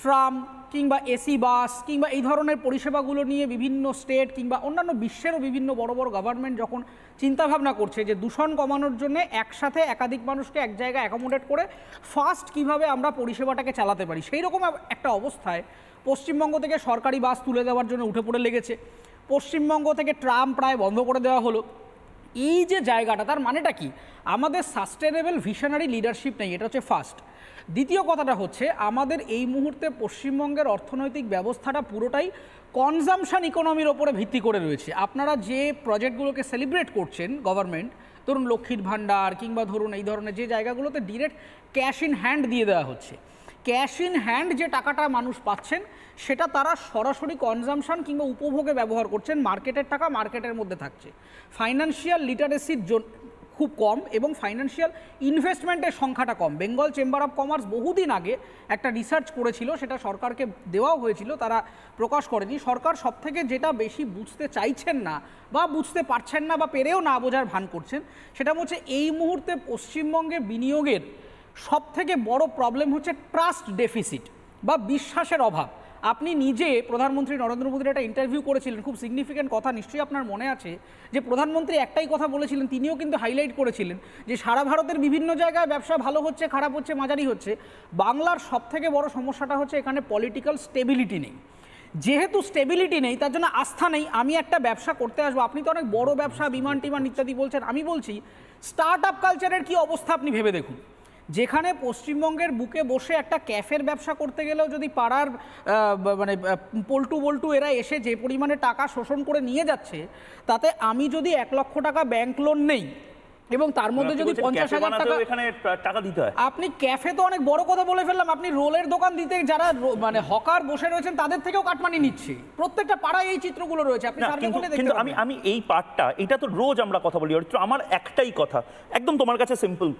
ট্রাম কিংবা এসি বাস কিংবা এই ধরনের পরিষেবাগুলো নিয়ে বিভিন্ন স্টেট কিংবা অন্যান্য বিশ্বেরও বিভিন্ন বড় বড় গভর্নমেন্ট যখন চিন্তাভাবনা করছে যে দূষণ কমানোর জন্য একসাথে একাধিক মানুষকে এক জায়গায় অ্যাকোমোডেট করে ফাস্ট কিভাবে আমরা পরিষেবাটাকে চালাতে পারি, সেই রকম একটা অবস্থায় পশ্চিমবঙ্গ থেকে সরকারি বাস তুলে দেওয়ার জন্য উঠে পড়ে লেগেছে। পশ্চিমবঙ্গ থেকে ট্রাম প্রায় বন্ধ করে দেওয়া হলো। এই যে জায়গাটা, তার মানেটা কি? আমাদের সাস্টেনেবল ভিশনারি লিডারশিপ নেই, এটা হচ্ছে ফার্স্ট। দ্বিতীয় কথাটা হচ্ছে আমাদের এই মুহূর্তে পশ্চিমবঙ্গের অর্থনৈতিক ব্যবস্থাটা পুরোটাই কনজামশন ইকোনমির ওপরে ভিত্তি করে রয়েছে। আপনারা যে প্রজেক্টগুলোকে সেলিব্রেট করছেন গভর্নমেন্ট, ধরুন লক্ষ্মীর ভাণ্ডার কিংবা ধরুন এই ধরনের যে জায়গাগুলোতে ডিরেক্ট ক্যাশ ইন হ্যান্ড দিয়ে দেওয়া হচ্ছে, ক্যাশ ইন হ্যান্ড যে টাকাটা মানুষ পাচ্ছেন সেটা তারা সরাসরি কনজামশন কিংবা উপভোগে ব্যবহার করছেন, মার্কেটের টাকা মার্কেটের মধ্যে থাকছে। ফাইন্যান্সিয়াল লিটারেসির খুব কম এবং ফাইন্যান্সিয়াল ইনভেস্টমেন্টের সংখ্যাটা কম। বেঙ্গল চেম্বার অফ কমার্স বহুদিন আগে একটা রিসার্চ করেছিল, সেটা সরকারকে দেওয়াও হয়েছিল, তারা প্রকাশ করেনি। সরকার সবথেকে যেটা বেশি বুঝতে চাইছেন না বা বুঝতে পারছেন না বা পেরেও না বোঝার ভান করছেন, সেটা হচ্ছে এই মুহূর্তে পশ্চিমবঙ্গে বিনিয়োগের সবথেকে বড় প্রবলেম হচ্ছে ট্রাস্ট ডেফিসিট বা বিশ্বাসের অভাব। আপনি নিজে প্রধানমন্ত্রী নরেন্দ্র মোদীর একটা ইন্টারভিউ করেছিলেন, খুব সিগনিফিক্যান্ট কথা, নিশ্চয়ই আপনার মনে আছে, যে প্রধানমন্ত্রী একটাই কথা বলেছিলেন, তিনিও কিন্তু হাইলাইট করেছিলেন যে সারা ভারতের বিভিন্ন জায়গায় ব্যবসা ভালো হচ্ছে, খারাপ হচ্ছে, মাঝারি হচ্ছে। বাংলার সবথেকে বড় সমস্যাটা হচ্ছে এখানে পলিটিক্যাল স্টেবিলিটি নেই। যেহেতু স্টেবিলিটি নেই তার জন্য আস্থা নেই। আমি একটা ব্যবসা করতে আসবো, আপনি তো অনেক বড় ব্যবসা বিমান টিমান ইত্যাদি বলছেন, আমি বলছি স্টার্ট আপ কালচারের কী অবস্থা আপনি ভেবে দেখুন। যেখানে পশ্চিমবঙ্গের বুকে বসে একটা ক্যাফের ব্যবসা করতে গেলেও যদি পাড়ার মানে পল্টু বল্টু এরা এসে যে পরিমাণে টাকা শোষণ করে নিয়ে যাচ্ছে, তাতে আমি যদি 1 লক্ষ টাকা ব্যাংক লোন নেই এবং তার মধ্যে যদি 50,000 টাকা এখানে টাকা দিতে হয়, আপনি ক্যাফে তো অনেক বড় কথা বলে ফেললাম, আপনি রোলের দোকান দিতে যারা মানে হকার বসে রয়েছেন তাদের থেকেও কাটমানি নিচ্ছে। প্রত্যেকটা পাড়ায় এই চিত্রগুলো রয়েছে, আপনি সার্ভে করে দেখতে কিন্তু পাবেন। আমি এই পার্টটা, এটা তো রোজ আমরা কথা বলি অরিত্র, আমার একটাই কথা একদম তোমার কাছে সিম্পল,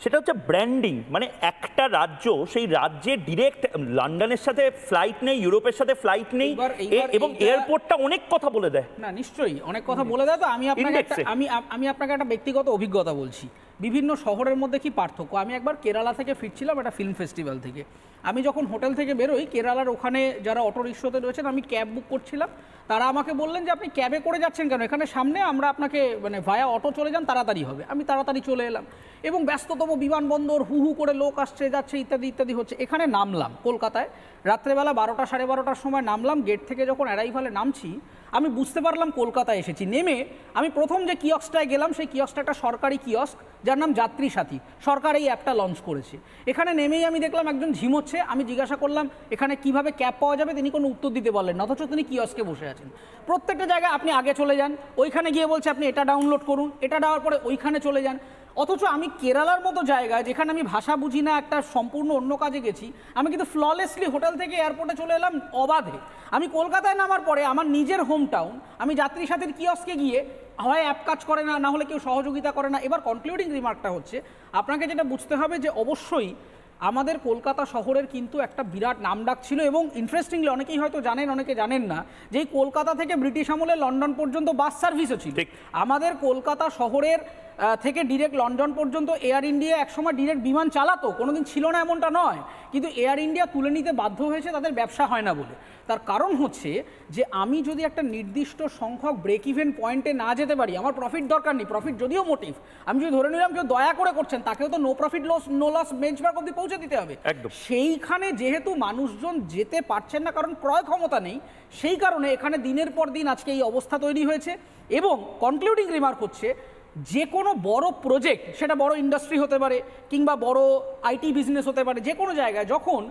সেটা হচ্ছে ব্র্যান্ডিং। মানে একটা রাজ্য, সেই রাজ্যে ডিরেক্ট লন্ডনের সাথে ফ্লাইট নেই, ইউরোপের সাথে ফ্লাইট নেই এবং এয়ারপোর্টটা অনেক কথা বলে দেয়। না, নিশ্চয়ই অনেক কথা বলে দেয়। তো আমি আপনাকে একটা ব্যক্তিগত অভিজ্ঞতা বলছি, বিভিন্ন শহরের মধ্যে কি পার্থক্য। আমি একবার কেরালা থেকে ফিরছিলাম একটা ফিল্ম ফেস্টিভ্যাল থেকে। আমি যখন হোটেল থেকে বেরোই, কেরালার ওখানে যারা অটো রিক্সাতে রয়েছেন, আমি ক্যাব বুক করছিলাম, তারা আমাকে বললেন যে আপনি ক্যাবে করে যাচ্ছেন কেন, এখানে সামনে আমরা আপনাকে মানে ভায়া অটো চলে যান, তাড়াতাড়ি হবে। আমি তাড়াতাড়ি চলে এলাম এবং ব্যস্ত তো অন্যতম বিমানবন্দর, হু হু করে লোক আসছে যাচ্ছে ইত্যাদি ইত্যাদি হচ্ছে। এখানে নামলাম কলকাতায় রাত্রেবেলা 12টা সাড়ে 12টার সময় নামলাম, গেট থেকে যখন অ্যারাইভালে নামছি আমি বুঝতে পারলাম কলকাতায় এসেছি। নেমে আমি প্রথম যে কিয়স্কটায় গেলাম সেই কিয়স্কটা একটা সরকারি কিয়স্ক যার নাম যাত্রী সাথী, সরকার এই অ্যাপটা লঞ্চ করেছে। এখানে নেমেই আমি দেখলাম একজন ঝিমোচ্ছে, আমি জিজ্ঞাসা করলাম এখানে কিভাবে ক্যাব পাওয়া যাবে, তিনি কোনো উত্তর দিতে পারলেন না, অথচ তিনি কিয়স্কে বসে আছেন। প্রত্যেকটা জায়গায় আপনি আগে চলে যান, ওইখানে গিয়ে বলছে আপনি এটা ডাউনলোড করুন, এটা দেওয়ার পরে ওইখানে চলে যান। অথচ আমি কেরালার মতো জায়গায় যেখানে আমি ভাষা বুঝি না, একটা সম্পূর্ণ অন্য কাজে গেছি, আমি কিন্তু ফ্ললেসলি হোটেল থেকে এয়ারপোর্টে চলে এলাম অবাধে। আমি কলকাতায় নামার পরে আমার নিজের হোম টাউন আমি যাত্রী সাথীর কিয়স্কে গিয়ে হয় অ্যাপ কাজ করে না, না হলে কেউ সহযোগিতা করে না। এবার কনক্লুডিং রিমার্কটা হচ্ছে আপনাকে যেটা বুঝতে হবে যে অবশ্যই আমাদের কলকাতা শহরের কিন্তু একটা বিরাট নামডাক ছিল, এবং ইন্টারেস্টিংলি অনেকেই হয়তো জানেন অনেকে জানেন না যে এই কলকাতা থেকে ব্রিটিশ আমলে লন্ডন পর্যন্ত বাস সার্ভিসও ছিল। আমাদের কলকাতা শহরের থেকে ডিরেক্ট লন্ডন পর্যন্ত এয়ার ইন্ডিয়া একসময় ডিরেক্ট বিমান চালাতো, কোনোদিন ছিল না এমনটা নয়, কিন্তু এয়ার ইন্ডিয়া তুলে নিতে বাধ্য হয়েছে তাদের ব্যবসা হয় না বলে। তার কারণ হচ্ছে যে আমি যদি একটা নির্দিষ্ট সংখ্যক ব্রেক ইভেন পয়েন্টে না যেতে পারি, আমার প্রফিট দরকার নেই, প্রফিট যদিও মোটিভ, আমি যদি ধরে নিলাম কেউ দয়া করে করছেন তাকেও তো no profit no loss benchmark অবধি পৌঁছে দিতে হবে। সেইখানে যেহেতু মানুষজন যেতে পারছেন না কারণ ক্রয় ক্ষমতা নেই, সেই কারণে এখানে দিনের পর দিন আজকে এই অবস্থা তৈরি হয়েছে। এবং কনক্লুডিং রিমার্ক হচ্ছে যে কোনো বড় প্রজেক্ট, সেটা বড় ইন্ডাস্ট্রি হতে পারে কিংবা বড় আইটি বিজনেস হতে পারে, যে কোনো জায়গায় যখন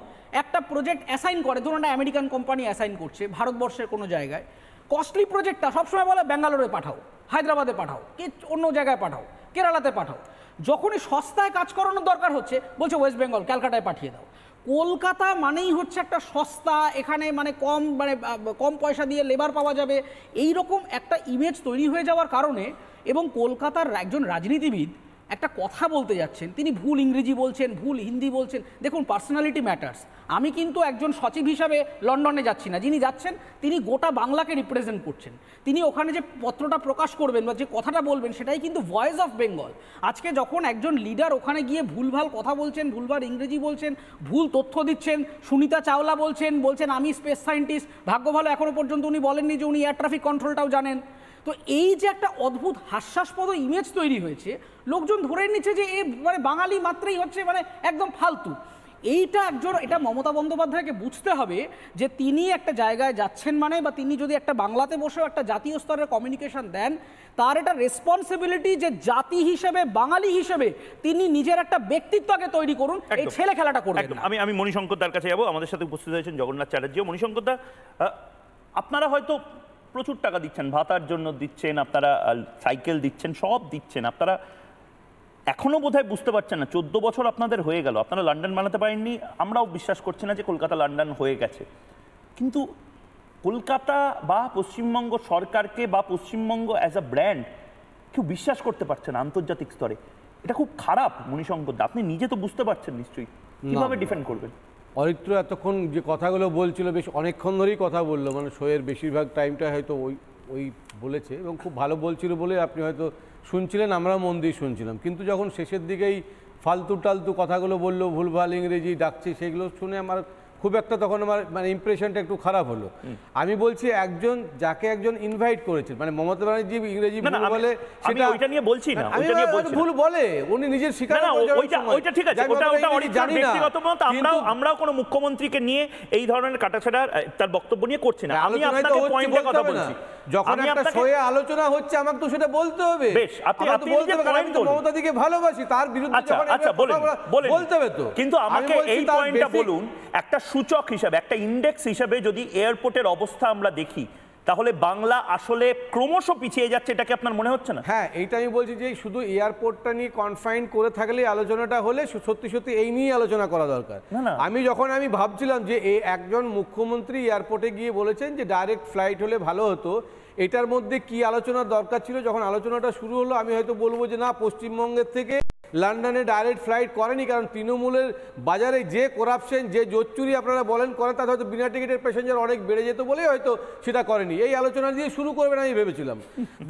একটা প্রজেক্ট অ্যাসাইন করে, ধরুন একটা আমেরিকান কোম্পানি অ্যাসাইন করছে ভারতবর্ষের কোনো জায়গায়, কস্টলি প্রজেক্টটা সবসময় বলে ব্যাঙ্গালোরে পাঠাও, হায়দ্রাবাদে পাঠাও, কি অন্য জায়গায় পাঠাও, কেরালাতে পাঠাও। যখনই সস্তায় কাজ করানোর দরকার হচ্ছে বলছে ওয়েস্ট বেঙ্গল, ক্যালকাটায় পাঠিয়ে দাও। কলকাতা মানেই হচ্ছে একটা সস্তা, এখানে কম পয়সা দিয়ে লেবার পাওয়া যাবে, এই রকম একটা ইমেজ তৈরি হয়ে যাওয়ার কারণে, এবং কলকাতার একজন রাজনীতিবিদ একটা কথা বলতে যাচ্ছেন, তিনি ভুল ইংরেজি বলছেন, ভুল হিন্দি বলছেন। দেখুন, পার্সোনালিটি ম্যাটার্স। আমি কিন্তু একজন সচিব হিসাবে লন্ডনে যাচ্ছি না, যিনি যাচ্ছেন তিনি গোটা বাংলাকে রিপ্রেজেন্ট করছেন। তিনি ওখানে যে পত্রটা প্রকাশ করবেন বা যে কথাটা বলবেন সেটাই কিন্তু ভয়েস অফ বেঙ্গল। আজকে যখন একজন লিডার ওখানে গিয়ে ভুলভাল কথা বলছেন, ভুলভাল ইংরেজি বলছেন, ভুল তথ্য দিচ্ছেন, সুনিতা চাওলা বলছেন আমি স্পেস সায়েন্টিস্ট, ভাগ্য ভালো এখনো পর্যন্ত উনি বলেননি যে উনি এয়ার ট্রাফিক কন্ট্রোলটাও জানেন। তো এই যে একটা অদ্ভুত হাস্যাস্পদ ইমেজ তৈরি হয়েছে, লোকজন ধরে নিচ্ছে যে এ বাঙালি মাত্রই হচ্ছে একদম ফালতু। এটা মমতা বন্দ্যোপাধ্যায়কে বুঝতে হবে যে তিনি একটা জায়গায় যাচ্ছেন বা তিনি যদি একটা বাংলাতে বসেও একটা জাতীয় স্তরের কমিউনিকেশন দেন, তার এটা রেসপন্সিবিলিটি যে জাতি হিসেবে, বাঙালি হিসেবে তিনি নিজের একটা ব্যক্তিত্বকে তৈরি করুন, এই ছেলে খেলাটা করবেন না। আমি মণিশঙ্কর দার কাছে যাবো। আমাদের সাথে উপস্থিত হয়েছেন জগন্নাথ চ্যাটার্জিও। মণিশঙ্কর দা, আপনারা হয়তো প্রচুর টাকা দিচ্ছেন, ভাতার জন্য দিচ্ছেন, আপনারা সাইকেল দিচ্ছেন, সব দিচ্ছেন, আপনারা এখনো বোধহয় বুঝতে পারছেন না 14 বছর আপনাদের হয়ে গেল, আপনারা লন্ডন বানাতে পারেননি। আমরাও বিশ্বাস করছি না যে কলকাতা লন্ডন হয়ে গেছে, কিন্তু কলকাতা বা পশ্চিমবঙ্গ সরকারকে বা পশ্চিমবঙ্গ অ্যাজ আ ব্র্যান্ড কেউ বিশ্বাস করতে পারছে না আন্তর্জাতিক স্তরে। এটা খুব খারাপ মণিশঙ্কর দা, আপনি নিজে তো বুঝতে পারছেন নিশ্চয়ই, কিভাবে ডিফেন্ড করবেন? অরিত্র এতক্ষণ যে কথাগুলো বলছিল, বেশ অনেকক্ষণ ধরেই কথা বললো, শোয়ের বেশিরভাগ টাইমটা হয়তো ওই বলেছে এবং খুব ভালো বলছিল বলে আপনি হয়তো শুনছিলেন, আমরাও মন দিয়ে শুনছিলাম। কিন্তু যখন শেষের দিকেই ফালতু টালতু কথাগুলো বললো, ভুলভাল ইংরেজি ডাকছে, সেগুলো শুনে আমার খুব একটা তখন আমার ইমপ্রেশনটা একটু খারাপ হলো। আমি বলছি যাকে একজন ইনভাইট করেছেন, মমতা ব্যানার্জি ইংরেজি ভুল বলে, সেটা ওইটা নিয়ে বলছি না, ভুল বলে উনি নিজের স্বীকার ওইটা ঠিক আছে, ওটা ব্যক্তিগত মত। আমরাও কোনো মুখ্যমন্ত্রীকে নিয়ে এই ধরনের কাটাছাড়া তার বক্তব্য নিয়ে করছি না। আমি আপনাকে পয়েন্টের কথা বলছি, যখন একটা শোয়ে আলোচনা হচ্ছে আমাকে তো সেটা বলতে হবে। বেশ, আপনি বলতে হবে, আমি তো মমতা দিকে ভালোবাসি, তার বিরুদ্ধে বলতে হবে তো। কিন্তু আমাকে এই পয়েন্টটা বলুন, একটা সূচক হিসাবে, একটা ইন্ডেক্স হিসাবে যদি এয়ারপোর্টের অবস্থা আমরা দেখি, তাহলে বাংলা আসলে ক্রমশ পিছিয়ে যাচ্ছে, এটাকে আপনার মনে হচ্ছে না? হ্যাঁ, এইটা আমি বলছি যে শুধু এয়ারপোর্টটা নিয়ে কনফাইন করে থাকলে আলোচনাটা হলে সত্যি সত্যি এই নিয়ে আলোচনা করা দরকার। আমি ভাবছিলাম যে একজন মুখ্যমন্ত্রী এয়ারপোর্টে গিয়ে বলেছেন যে ডাইরেক্ট ফ্লাইট হলে ভালো হতো, এটার মধ্যে কি আলোচনার দরকার ছিল? যখন আলোচনাটা শুরু হলো আমি হয়তো বলবো যে না, পশ্চিমবঙ্গের থেকে লন্ডনে ডাইরেক্ট ফ্লাইট করেনি, কারণ তৃণমূলের বাজারে যে করাপশন, যে জোচ্চুরি আপনারা বলেন করেন, তাতে হয়তো বিনা টিকিটের প্যাসেঞ্জার অনেক বেড়ে যেত বলেই হয়তো সেটা করেনি। এই আলোচনা দিয়ে শুরু করবেন আমি ভেবেছিলাম।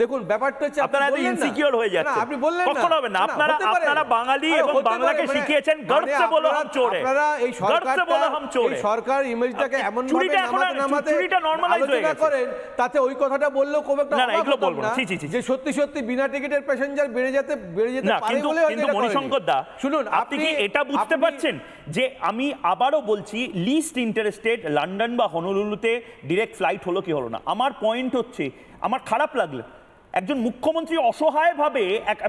দেখুন, ব্যাপারটা হচ্ছে আপনারা ইনসিকিউর হয়ে যাচ্ছেন, আপনি বললেন না, কখনো হবে না। আপনারা বাঙালি এবং বাংলাকে শিখিয়েছেন গর্বসে বলো হাম চোর। আপনারা এই সরকার ইমেজটাকে এমন ভাবে নামাতে আলোচনা করেন, তাতে ওই কথাটা বললেও খুব একটা যে সত্যি সত্যি বিনা টিকিটের প্যাসেঞ্জার বেড়ে যেতে পারে বলে মণিশঙ্কর দা শুনুন, আপনি কি এটা বুঝতে পারছেন যে আমি আবারও বলছি লিস্ট ইন্টারেস্টেড লন্ডন বা হনুলুলুতে ডিরেক্ট ফ্লাইট হলো কি হলো না, আমার পয়েন্ট হচ্ছে আমার খারাপ লাগলো একজন মুখ্যমন্ত্রী অসহায়ভাবে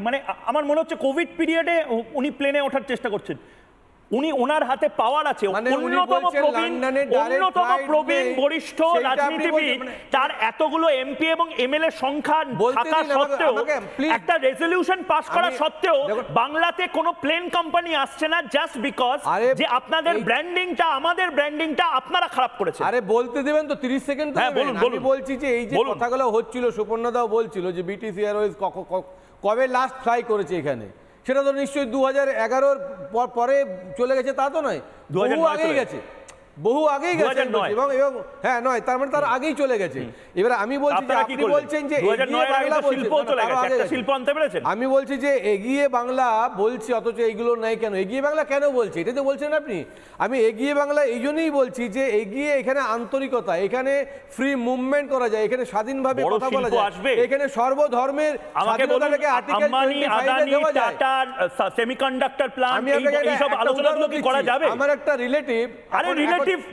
মানে আমার মনে হচ্ছে কোভিড পিরিয়ডে উনি প্লেনে ওঠার চেষ্টা করছেন, উনি ওনার হাতে পাওয়ার আছে, অন্যতম প্রবীণ বরিষ্ঠ রাজনীতিবিদ, তার এতগুলো এমপি এবং এমএলএ সংখ্যা থাকা সত্ত্বেও একটা রেজলিউশন পাস করা সত্ত্বেও বাংলাতে কোনো প্লেন কোম্পানি আসছে না জাস্ট বিকজ যে আপনাদের ব্র্যান্ডিংটা আমাদের ব্র্যান্ডিংটা আপনারা খারাপ করেছেন। আরে বলতে দেবেন তো 30 সেকেন্ড। আমি বলছি যে এই যে কথাগুলো হচ্ছিল, সুপর্ণদাও বলছিল যে বিটিসি এয়ারওয়েজ কবে লাস্ট ফ্লাই করেছে এখানে, সেটা তো নিশ্চয়ই 2011 পরে চলে গেছে তা তো নয়, বহু আগেই গেছে, বহু আগেই গেছে এবং হ্যাঁ নয় তার মানে তার আগেই চলে গেছে। এবার আমি বলছি যে আপনি বলছেন যে আমি বলছি যে এগিয়ে বাংলা বলছি অথচ এইগুলো নাই কেন, এগিয়ে বাংলা কেন বলছি এটা তো বলছেন আপনি। আমি এগিয়ে বাংলা এই জন্যই বলছি যে এগিয়ে এখানে আন্তরিকতা, এখানে ফ্রি মুভমেন্ট করা যায়, এখানে স্বাধীনভাবে কথা বলা যায়, এখানে সর্বধর্মের স্বাধীনতাটাকে আর্টিকেল 25 দেওয়া যায়। সেমিকন্ডাক্টর প্ল্যান্ট এইসব আলোচনাগুলো কি করা যাবে? আমার একটা রিলেটিভ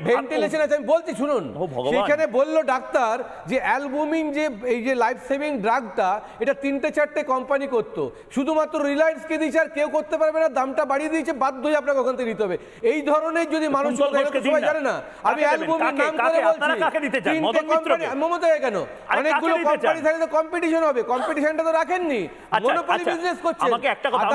ভেন্টিলেশন আছে, আমি বলছি শুনুন, সেখানে বললো ডাক্তার যে অ্যালবুমিন যে এই যে লাইফ সেভিং ড্রাগটা এটা 3-4টে কোম্পানি করতো, শুধুমাত্র রিলায়েন্স কে দিয়েছে আর কেউ করতে পারবে না, দামটা বাড়িয়ে দিয়েছে, বাধ্য হয়ে আপনাকে ওখান থেকে দিতে হবে। এই ধরনের যদি মানুষ সবাই জানে না, আমি অ্যালবুমিন নাম করে বলছি, 3টে কোম্পানি মমতা কেন, অনেকগুলো কোম্পানি থাকলে তো কম্পিটিশন হবে, কম্পিটিশনটা তো রাখেননি, মনোপলি বিজনেস করছে। আমাকে একটা কথা,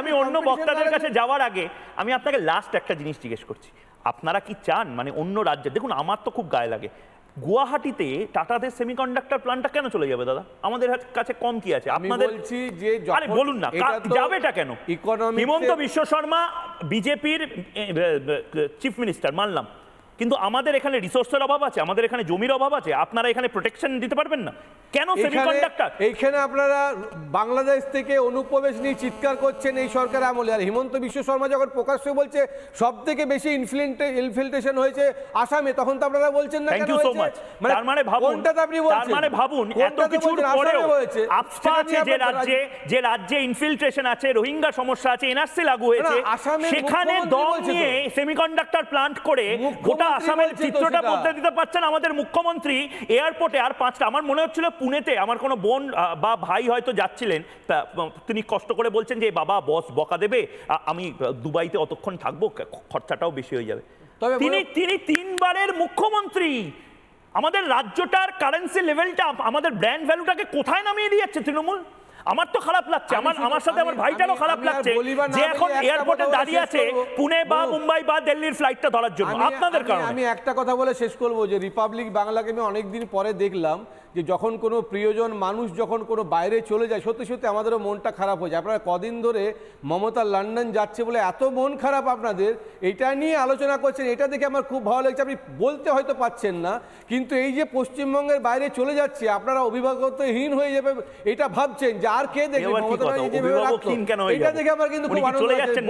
আমি অন্য বক্তাদের কাছে যাওয়ার আগে আমি আপনাকে লাস্ট একটা জিনিস জিজ্ঞেস করছি, আপনারা কি চান মানে অন্য রাজ্যে, দেখুন আমার তো খুব গায়ে লাগে, গুয়াহাটিতে টাটাদের সেমিকন্ডাক্টর প্ল্যান্টটা কেন চলে যাবে দাদা? আমাদের কাছে কম কি আছে? আপনাদের বলছি যে আরে বলুন না যাবেটা কেন? হিমন্ত বিশ্ব শর্মা বিজেপির চিফ মিনিস্টার মানলাম, কিন্তু আমাদের এখানে রিসোর্সের অভাব আছে, আমাদের এখানে জমির অভাব আছে, আপনারা এখানে প্রোটেকশন দিতে পারবেন না কেন? সেমিকন্ডাক্টর এইখানে আপনারা বাংলাদেশ থেকে অনুপ্রবেশ নিয়ে চিৎকার করছেন এই সরকার আমলে, আর হিমন্ত বিশ্ব শর্মা যখন প্রকাশ্যে বলছে সব থেকে বেশি ইনফিল্ট্রেশন হয়েছে আসামে, তখন তো আপনারা বলছেন না কেন হয়েছে? তার মানে ভাবুন, তার মানে ভাবুন এত কিছুর পরেও আফসা আছে যে রাজ্যে ইনফিল্ট্রেশন আছে, রোহিঙ্গা সমস্যা আছে, এনআরসি লাগু হয়েছে, সেখানে দম নিয়ে সেমিকন্ডাক্টর প্ল্যান্ট করে গোটা আসামের চিত্রটা বদলে দিতে পারছেন আমাদের মুখ্যমন্ত্রী। এয়ারপোর্টে আর 5টা, আমার মনে হচ্ছিল পুনেতে আমার কোনো বোন বা ভাই হয়তো যাচ্ছিলেন, তিনি কষ্ট করে বলছেন যে বাবা বস বকা দেবে, আমি দুবাইতে অতক্ষণ থাকবো, খরচাটাও বেশি হয়ে যাবে। তিনি 3বারের মুখ্যমন্ত্রী, আমাদের রাজ্যটার কারেন্সি লেভেলটা, আমাদের ব্র্যান্ড ভ্যালুটাকে কোথায় নামিয়ে দিয়েছে তৃণমূল। আমার তো খারাপ লাগছে, আমার সাথে আমার ভাইটারও খারাপ লাগছে যে এখন এয়ারপোর্টে দাঁড়িয়ে আছে পুনে বা মুম্বাই বা দিল্লির ফ্লাইটটা ধরার জন্য আপনাদের কারণে। আমি একটা কথা বলে শেষ করবো যে রিপাবলিক বাংলাকে আমি অনেকদিন পরে দেখলাম যে যখন কোনো প্রিয়জন মানুষ যখন কোনো বাইরে চলে যায়, সত্যি সত্যি আমাদেরও মনটা খারাপ হয়ে যায়। আপনারা কদিন ধরে মমতা লন্ডন যাচ্ছে বলে এত মন খারাপ আপনাদের, এটা নিয়ে আলোচনা করছেন, এটা দেখে আমার খুব ভালো লাগছে। আপনি বলতে হয়তো পাচ্ছেন না, কিন্তু এই যে পশ্চিমবঙ্গের বাইরে চলে যাচ্ছে আপনারা অভিভাবকত্বহীন হয়ে যাবে এটা ভাবছেন যে আর কে দেখবে, মমতা এটা দেখে আমার কিন্তু খুব আনন্দ লাগছে।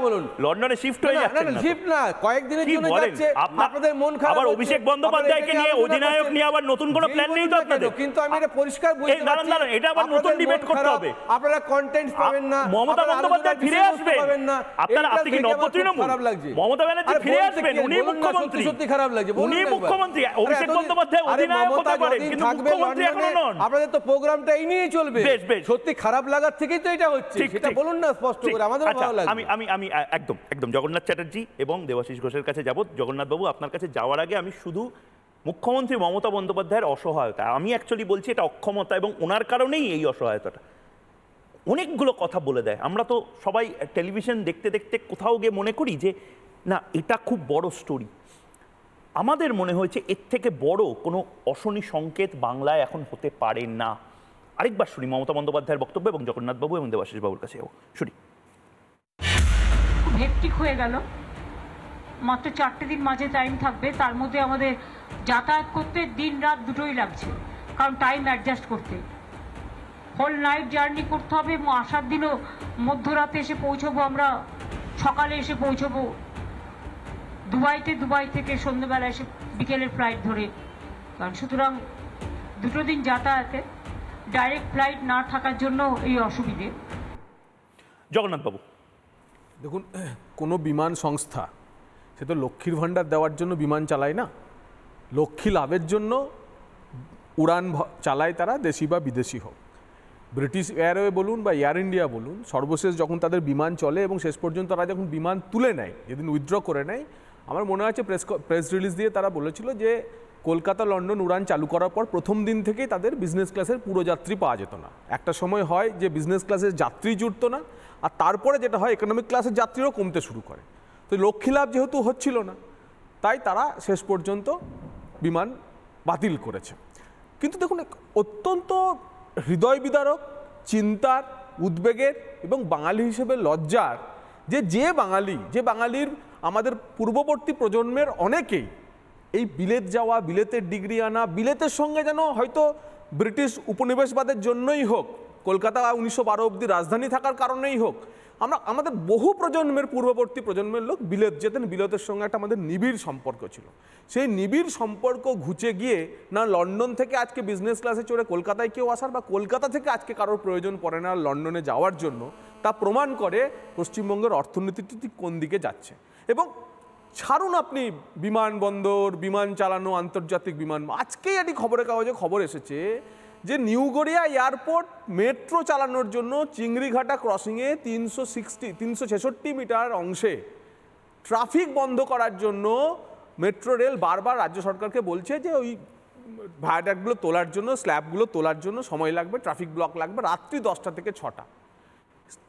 বলুন লন্ডনে শিফট হয়ে যাচ্ছে না, শিফট না, কয়েকদিনের জন্য যাচ্ছে, আপনাদের মন খারাপ। আবার অভিষেক বন্দ্যোপাধ্যায়কে নিয়ে অধিনায়ক নিয়ে আবার নতুন কোনো প্ল্যান নেই তো আপনাদের? কিন্তু আমি এটা পরিষ্কার বুঝতে পারছি, এটা আবার নতুন ডিবেট করতে হবে। আপনারা কন্টেন্ট পাবেন না, মমতা বন্দ্যোপাধ্যায় ফিরে আসবেন, আপনারা আপনি কি নবতৃণমূল? খারাপ লাগছে, মমতা ব্যানার্জি ফিরে আসবেন, উনি মুখ্যমন্ত্রী, সত্যি খারাপ লাগছে, উনি মুখ্যমন্ত্রী, অভিষেক বন্দ্যোপাধ্যায় অধিনায়ক হতে পারেন কিন্তু মুখ্যমন্ত্রী এখনো নন। আপনাদের তো প্রোগ্রামটা এই নিয়েই চলবে, সত্যি খারাপ লাগার থেকেই তো এটা হচ্ছে, সেটা বলুন না স্পষ্ট করে, আমাদের ভালো লাগবে। আমি একদম জগন্নাথ চ্যাটার্জি এবং দেবাশিস ঘোষের কাছে যাব। জগন্নাথ বাবু, আপনার কাছে যাওয়ার আগে আমি শুধু মুখ্যমন্ত্রী মমতা বন্দ্যোপাধ্যায়ের অসহায়তা, আমি অ্যাকচুয়ালি বলছি এটা অক্ষমতা, এবং ওনার কারণেই এই অসহায়তাটা। অনেকগুলো কথা বলে দেয়, আমরা তো সবাই টেলিভিশন দেখতে দেখতে কোথাও গিয়ে মনে করি যে না এটা খুব বড় স্টোরি। আমাদের মনে হয়েছে এর থেকে বড় কোনো অশনি সংকেত বাংলায় এখন হতে পারে না। আরেকবার শুনি মমতা বন্দ্যোপাধ্যায়ের বক্তব্য এবং জগন্নাথবাবু এবং দেবাশিস বাবুর কাছে যাবো, শুনি। খুব হেক্টিক হয়ে গেল, মাত্র 4টে দিন মাঝে টাইম থাকবে, তার মধ্যে আমাদের যাতায়াত করতে দিন রাত দুটোই লাগছে, কারণ টাইম অ্যাডজাস্ট করতে হোল নাইট জার্নি করতে হবে, এবং আসার দিনও মধ্যরাতে এসে পৌঁছবো, আমরা সকালে এসে পৌঁছবো দুবাইতে, দুবাই থেকে সন্ধ্যেবেলা এসে বিকেলের ফ্লাইট ধরে, কারণ সুতরাং 2 দিন যাতায়াতে ডাইরেক্ট ফ্লাইট না থাকার জন্য এই অসুবিধে। জগন্নাথবাবু, দেখুন, কোনো বিমান সংস্থা সে তো লক্ষ্মীর ভাণ্ডার দেওয়ার জন্য বিমান চালায় না, লক্ষ্মী লাভের জন্য উড়ান চালায় তারা, দেশি বা বিদেশি হোক। ব্রিটিশ এয়ারওয়ে বলুন বা এয়ার ইন্ডিয়া বলুন, সর্বশেষ যখন তাদের বিমান চলে এবং শেষ পর্যন্ত তারা যখন বিমান তুলে নেয়, যেদিন উইথড্র করে নেয়, আমার মনে আছে প্রেস রিলিজ দিয়ে তারা বলেছিল যে কলকাতা লন্ডন উড়ান চালু করার পর প্রথম দিন থেকেই তাদের বিজনেস ক্লাসের পুরো যাত্রী পাওয়া যেত না। একটা সময় হয় যে বিজনেস ক্লাসের যাত্রী জুটতো না, আর তারপরে যেটা হয় ইকোনমিক ক্লাসের যাত্রীরাও কমতে শুরু করে। তো লক্ষ্মী লাভ যেহেতু হচ্ছিল না, তাই তারা শেষ পর্যন্ত বিমান বাতিল করেছে। কিন্তু দেখুন, অত্যন্ত হৃদয় বিদারক, চিন্তার, উদ্বেগের এবং বাঙালি হিসেবে লজ্জার যে বাঙালির আমাদের পূর্ববর্তী প্রজন্মের অনেকেই এই বিলেত যাওয়া, বিলেতের ডিগ্রি আনা, বিলেতের সঙ্গে যেন হয়তো ব্রিটিশ উপনিবেশবাদের জন্যই হোক, কলকাতা 1912 অবধি রাজধানী থাকার কারণেই হোক, আমাদের বহু প্রজন্মের পূর্ববর্তী প্রজন্মের লোক বিলেত যেতেন, বিলেতের সঙ্গে একটা আমাদের নিবিড় সম্পর্ক ছিল। সেই নিবিড় সম্পর্ক ঘুচে গিয়ে না লন্ডন থেকে আজকে বিজনেস ক্লাসে চড়ে কলকাতায় কেউ আসার, বা কলকাতা থেকে আজকে কারোর প্রয়োজন পড়ে না লন্ডনে যাওয়ার জন্য, তা প্রমাণ করে পশ্চিমবঙ্গের অর্থনীতিটি ঠিক কোন দিকে যাচ্ছে। এবং ছাড়ুন আপনি বিমানবন্দর, বিমান চালানো, আন্তর্জাতিক বিমান, আজকেই একটি খবরের কাগজে খবর এসেছে যে নিউ গড়িয়া এয়ারপোর্ট মেট্রো চালানোর জন্য চিংড়িঘাটা ক্রসিংয়ে 366 মিটার অংশে ট্রাফিক বন্ধ করার জন্য মেট্রো রেল বারবার রাজ্য সরকারকে বলছে যে ওই ভায়াডাক্টগুলো তোলার জন্য, স্ল্যাবগুলো তোলার জন্য সময় লাগবে, ট্রাফিক ব্লক লাগবে, রাত্রি 10টা থেকে 6টা,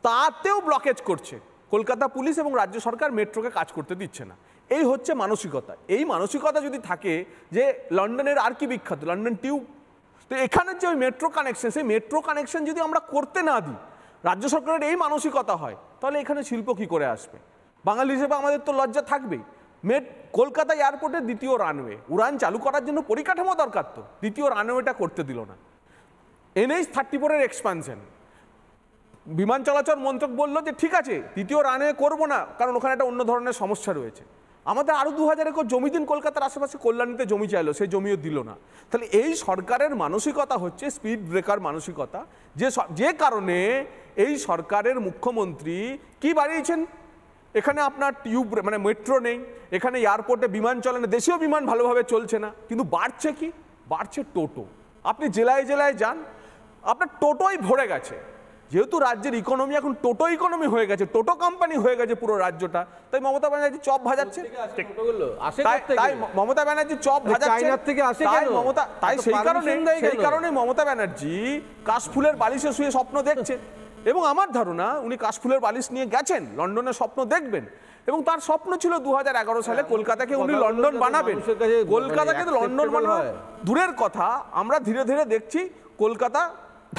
তাতেও ব্লকেজ করছে কলকাতা পুলিশ এবং রাজ্য সরকার, মেট্রোকে কাজ করতে দিচ্ছে না। এই হচ্ছে মানসিকতা। এই মানসিকতা যদি থাকে যে লন্ডনের আর কি বিখ্যাত, লন্ডন টিউব, তো এখানের যে ওই মেট্রো কানেকশন, সেই মেট্রো কানেকশন যদি আমরা করতে না দিই, রাজ্য সরকারের এই মানসিকতা হয়, তাহলে এখানে শিল্প কি করে আসবে? বাঙালি হিসেবে আমাদের তো লজ্জা থাকবেই। কলকাতা এয়ারপোর্টের দ্বিতীয় রানওয়ে উড়ান চালু করার জন্য পরিকাঠামো দরকার, তো দ্বিতীয় রানওয়েটা করতে দিল না। NH-34 এক্সপানশন, বিমান চলাচল মন্ত্রক বললো যে ঠিক আছে দ্বিতীয় রানওয়ে করবো না, কারণ ওখানে একটা অন্য ধরনের সমস্যা রয়েছে। আমাদের আরও 2000 একর জমি দিন, কলকাতার আশেপাশে কল্যাণীতে জমি চাইলো, সেই জমিও দিল না। তাহলে এই সরকারের মানসিকতা হচ্ছে স্পিড ব্রেকার মানসিকতা, যে কারণে এই সরকারের মুখ্যমন্ত্রী কি বাড়িয়েছেন, এখানে আপনার টিউব মানে মেট্রো নেই, এখানে এয়ারপোর্টে বিমান চলে না, দেশীয় বিমান ভালোভাবে চলছে না, কিন্তু বাড়ছে কি? বাড়ছে টোটো। আপনি জেলায় জেলায় যান, আপনার টোটোই ভরে গেছে। যেহেতু রাজ্যের ইকোনমি এখন টোটো ইকোনমি হয়ে গেছে, টোটো কোম্পানি হয়ে গেছে পুরো রাজ্যটা, তাই মমতা ব্যানার্জি চপ ভাজাচ্ছে, তাই মমতা ব্যানার্জি চপ ভাজাচ্ছে, তাই সেই কারণে মমতা ব্যানার্জি কাশফুলের বালিশে শুয়ে স্বপ্ন দেখছে। এবং আমার ধারণা উনি কাশফুলের বালিশ নিয়ে গেছেন, লন্ডনের স্বপ্ন দেখবেন, এবং তার স্বপ্ন ছিল 2011 সালে কলকাতাকে উনি লন্ডন বানাবেন। কলকাতাকে লন্ডন বানানো দূরের কথা, আমরা ধীরে ধীরে দেখছি কলকাতা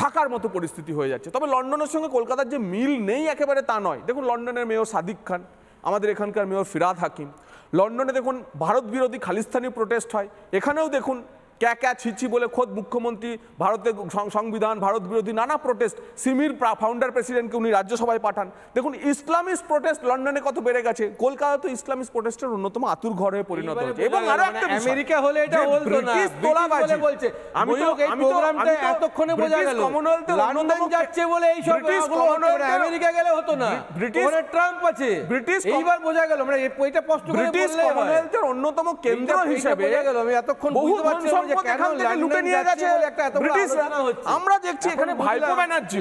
ঢাকার মতো পরিস্থিতি হয়ে যাচ্ছে। তবে লন্ডনের সঙ্গে কলকাতার যে মিল নেই একেবারে তা নয়। দেখুন লন্ডনের মেয়র সাদিক খান, আমাদের এখানকার মেয়র ফিরাদ হাকিম। লন্ডনে দেখুন ভারত বিরোধী খালিস্তানি প্রোটেস্ট হয়, এখানেও দেখুন ক্যা ছিচি বলে খোদ মুখ্যমন্ত্রী, ভারতের সংবিধান, ভারত বিরোধী নানা প্রোটেস্ট, সিমির ফাউন্ডার প্রেসিডেন্টকে উনি রাজ্যসভায় পাঠান। দেখুন ইসলামিস্ট প্রোটেস্ট লন্ডনে কত বেড়ে গেছে, কলকাতা তো ইসলামিস্ট প্রোটেস্টের অন্যতম আতুর ঘর হয়ে পরিণত হয়েছে। এবং আরো একটা আমেরিকা হলে এটা বলতো না, তোলাবাজি বলছে। আমি তো এই প্রোগ্রামটা এতক্ষণে বোঝা গেল লন্ডন যাচ্ছে বলে এই সব আমেরিকা গেলে হতো না, ব্রিটিশ ট্রাম্প আছে, ব্রিটিশ এইবার বোঝা গেল। আমরা এটা স্পষ্ট করে বললে ব্রিটিশ কমনওয়েলথের অন্যতম কেন্দ্র হিসেবে বোঝা গেল। আমি এতক্ষণ বুঝতে পারছি যে কেন লুটে নিয়ে গেছে ব্রিটিশরা। আমরা দেখছি এখানে ভাইপো ব্যানার্জি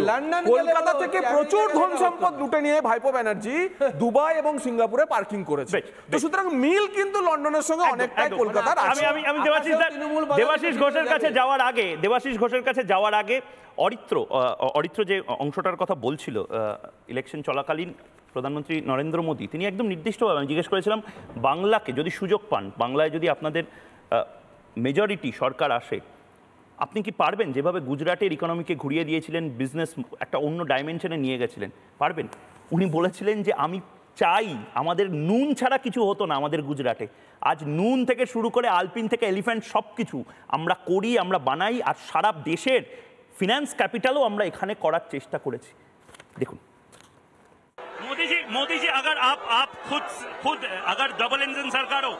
কলকাতা থেকে প্রচুর ধন সম্পদ লুটে নিয়ে ভাইপো ব্যানার্জি দুবাই এবং সিঙ্গাপুরে পার্কিং করেছে। তো সুতরাং মিল কিন্তু লন্ডনের সঙ্গে অনেকটাই কলকাতার আছে। আমি দেবাশিস ঘোষের কাছে যাওয়ার আগে অরিত্র যে অংশটার কথা বলছিল, ইলেকশন চলাকালীন প্রধানমন্ত্রী নরেন্দ্র মোদী তিনি একদম নির্দিষ্টভাবে, আমি জিজ্ঞেস করেছিলাম বাংলাকে যদি সুযোগ পান, বাংলায় যদি আপনাদের মেজরিটি সরকার আসে, আপনি কি পারবেন যেভাবে গুজরাটের ইকোনমিকে ঘুরিয়ে দিয়েছিলেন, বিজনেস একটা অন্য ডাইমেনশনে নিয়ে গেছিলেন, পারবেন? উনি বলেছিলেন যে আমি চাই, আমাদের নুন ছাড়া কিছু হতো না আমাদের গুজরাটে, আজ নুন থেকে শুরু করে আলপিন থেকে এলিফ্যান্ট সব কিছু আমরা করি, আমরা বানাই, আর সারা দেশের ফিনান্স ক্যাপিটালও আমরা এখানে করার চেষ্টা করেছি। দেখুন मोदी जी अगर आप खुद अगर डबल इंजन सरकार हो,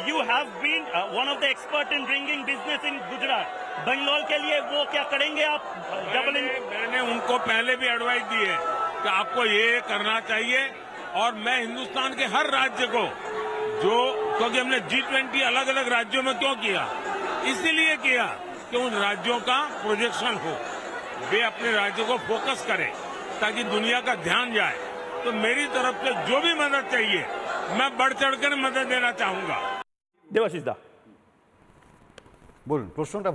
you have been one of the expert in bringing business in Gujarat, Bangalore के लिए वो क्या करेंगे आप? डबल इंजन मैंने उनको पहले भी एडवाइस दी है कि आपको ये करना चाहिए। और मैं हिंदुस्तान के हर राज्य को जो, क्योंकि हमने G20 अलग अलग राज्यों में क्यों किया, इसीलिए किया कि उन राज्यों का प्रोजेक्शन हो, वे अपने राज्यों को फोकस करें ताकि दुनिया का ध्यान जाए। तो मेरी तरफ से जो भी मदद चाहिए मैं बढ़ चढ़कर मदद देना चाहूंगा। দেবাশিস দা বলুন, প্রশ্নটা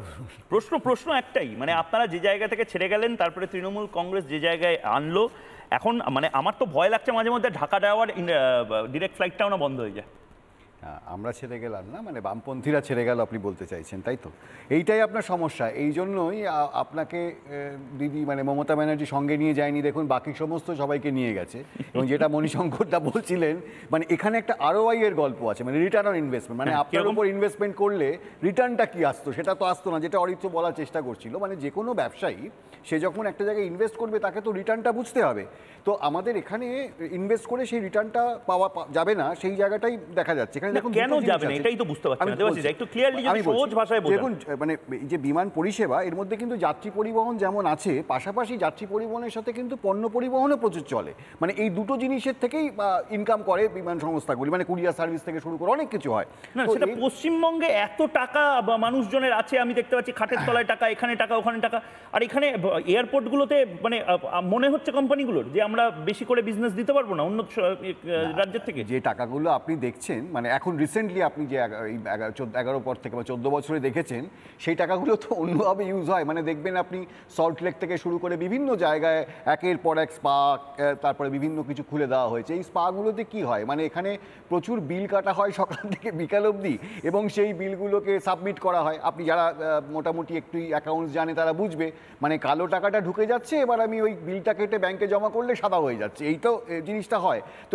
প্রশ্ন একটাই, মানে আপনারা যে জায়গা থেকে ছেড়ে গেলেন, তারপরে তৃণমূল কংগ্রেস যে জায়গায় আনলো, এখন মানে আমার তো ভয় লাগছে মাঝে মধ্যে ঢাকা যাওয়ার ডিরেক্ট ফ্লাইটটাও না বন্ধ হয়ে যায়। আমরা ছেড়ে গেলাম না, মানে বামপন্থীরা ছেড়ে গেল আপনি বলতে চাইছেন, তাই তো? এইটাই আপনার সমস্যা। এই জন্যই আপনাকে দিদি মানে মমতা ব্যানার্জি সঙ্গে নিয়ে যায়নি, দেখুন বাকি সমস্ত সবাইকে নিয়ে গেছে। এবং যেটা মণিশঙ্করদা বলছিলেন, মানে এখানে একটা ROI এর গল্প আছে, মানে রিটার্ন অন ইনভেস্টমেন্ট, মানে আপনার উপর ইনভেস্টমেন্ট করলে রিটার্নটা কি আসতো, সেটা তো আসতো না, যেটা অরিত্র বলার চেষ্টা করছিল। মানে যে কোনো ব্যবসায়ী সে যখন একটা জায়গায় ইনভেস্ট করবে তাকে তো রিটার্নটা বুঝতে হবে। তো আমাদের এখানে ইনভেস্ট করে সেই রিটার্নটা পাওয়া যাবে না, সেই জায়গাটাই দেখা যাচ্ছে। এখানে দেখুন কেন যাবে না এটাই তো বুঝতে পারছি না দেবাশিস, একটু ক্লিয়ারলি যদি সহজ ভাষায় বলুন। দেখুন মানে এই যে বিমান পরিষেবা, এর মধ্যে কিন্তু যাত্রী পরিবহন যেমন আছে, পাশাপাশি যাত্রী পরিবহনের সাথে কিন্তু পণ্য পরিবহনও প্রচুর চলে। মানে এই দুটো জিনিসের থেকেই ইনকাম করে বিমান সংস্থাগুলি, মানে কুরিয়ার সার্ভিস থেকে শুরু করে অনেক কিছু হয়। না সেটা পশ্চিমবঙ্গে এত টাকা বা মানুষজনের আছে, আমি দেখতে পাচ্ছি খাটের তলায় টাকা, এখানে টাকা, ওখানে টাকা। আর এখানে এয়ারপোর্টগুলোতে মানে মনে হচ্ছে কোম্পানিগুলোর যে আমরা বেশি করে বিজনেস দিতে পারবো না অন্য রাজ্যের থেকে। যে টাকাগুলো আপনি দেখছেন, মানে এখন রিসেন্টলি আপনি যে 11 পর থেকে বা 14 বছরে দেখেছেন, সেই টাকাগুলো তো অন্যভাবে ইউজ হয়। মানে দেখবেন আপনি সল্টলেক থেকে শুরু করে বিভিন্ন জায়গায় একের পর এক স্পা, তারপরে বিভিন্ন কিছু খুলে দেওয়া হয়েছে। এই স্পাগুলোতে কি হয়, মানে এখানে প্রচুর বিল কাটা হয় সকাল থেকে বিকাল অবধি, এবং সেই বিলগুলোকে সাবমিট করা হয়। আপনি যারা মোটামুটি একটু অ্যাকাউন্টস জানে তারা বুঝবে, মানে কালো টাকাটা ঢুকে যাচ্ছে, এবার আমি ওই বিলটা কেটে ব্যাংকে জমা করলে সাদা হয়ে যাচ্ছে, এই তো জিনিসটা হয়। তো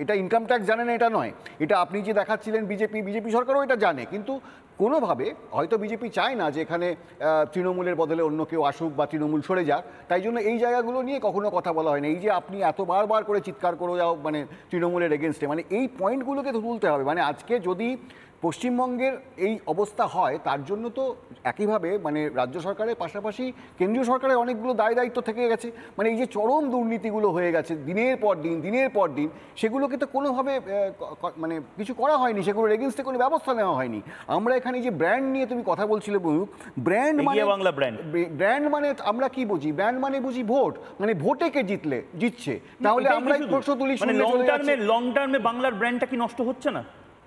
এটা ইনকাম ট্যাক্স জানে না এটা নয়, এটা আপনি যে দেখাচ্ছিলেন বিজেপি সরকারও এটা জানে, কিন্তু কোনোভাবে হয়তো বিজেপি চায় না যে এখানে তৃণমূলের বদলে অন্য কেউ আসুক বা তৃণমূল সরে যাক, তাই জন্য এই জায়গাগুলো নিয়ে কখনো কথা বলা হয় না। এই যে আপনি এত বারবার করে চিৎকার করে যাও মানে তৃণমূলের এগেনস্টে, মানে এই পয়েন্টগুলোকে তো তুলতে হবে। মানে আজকে যদি পশ্চিমবঙ্গের এই অবস্থা হয়, তার জন্য তো একইভাবে মানে রাজ্য সরকারের পাশাপাশি কেন্দ্রীয় সরকারের অনেকগুলো দায়িত্ব থেকে গেছে। মানে এই যে চরম দুর্নীতিগুলো হয়ে গেছে দিনের পর দিন, সেগুলোকে তো কোনোভাবে মানে কিছু করা হয়নি, সেগুলোর এগেনস্টে কোনো ব্যবস্থা নেওয়া হয়নি। আমরা এখানে যে ব্র্যান্ড নিয়ে তুমি কথা বলছিলে ময়ূক, ব্র্যান্ড মানে আমরা কি বুঝি? ব্র্যান্ড মানে বুঝি ভোট, মানে ভোটে কে জিতছে, তাহলে আমরা প্রশ্ন তুলি লং টার্মে বাংলার ব্র্যান্ডটা কি নষ্ট হচ্ছে না?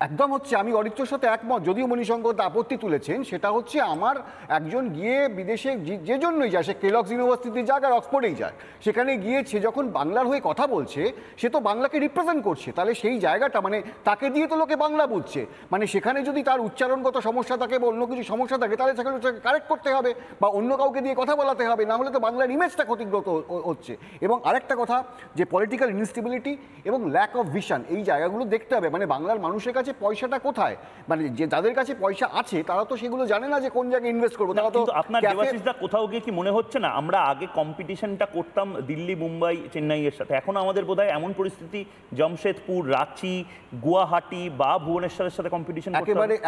একদম হচ্ছে। আমি অরিত্রর সাথে একমত, যদিও মণিশঙ্কর আপত্তি তুলেছেন, সেটা হচ্ছে আমার একজন গিয়ে বিদেশে যে জন্যই যায়, সে কেলগস ইউনিভার্সিটি যাক আর অক্সফোর্ডেই যাক, সেখানে গিয়ে সে যখন বাংলার হয়ে কথা বলছে, সে তো বাংলাকে রিপ্রেজেন্ট করছে, তাহলে সেই জায়গাটা মানে তাকে দিয়ে তো লোকে বাংলা বুঝছে। মানে সেখানে যদি তার উচ্চারণগত সমস্যা থাকে বা অন্য কিছু সমস্যা থাকে, তাহলে সেখানে কারেক্ট করতে হবে বা অন্য কাউকে দিয়ে কথা বলাতে হবে, না হলে তো বাংলার ইমেজটা ক্ষতিগ্রস্ত হচ্ছে। এবং আরেকটা কথা, যে পলিটিক্যাল ইনস্টেবিলিটি এবং ল্যাক অফ ভিশন, এই জায়গাগুলো দেখতে হবে। মানে বাংলার মানুষের কাছে পয়সাটা কোথায়, মানে যে যাদের কাছে পয়সা আছে তারা তো সেগুলো জানে না যে কোন জায়গায় ইনভেস্ট করবো। তারা তো আপনার দেবাশিসদা কোথাও গিয়ে কি মনে হচ্ছে না আমরা আগে কম্পিটিশনটা করতাম দিল্লি, মুম্বাই, চেন্নাইয়ের সাথে, এখন আমাদের বোধহয় এমন পরিস্থিতি জামশেদপুর, রাঁচি, গুয়াহাটি বা ভুবনেশ্বরের সাথে কম্পিটিশন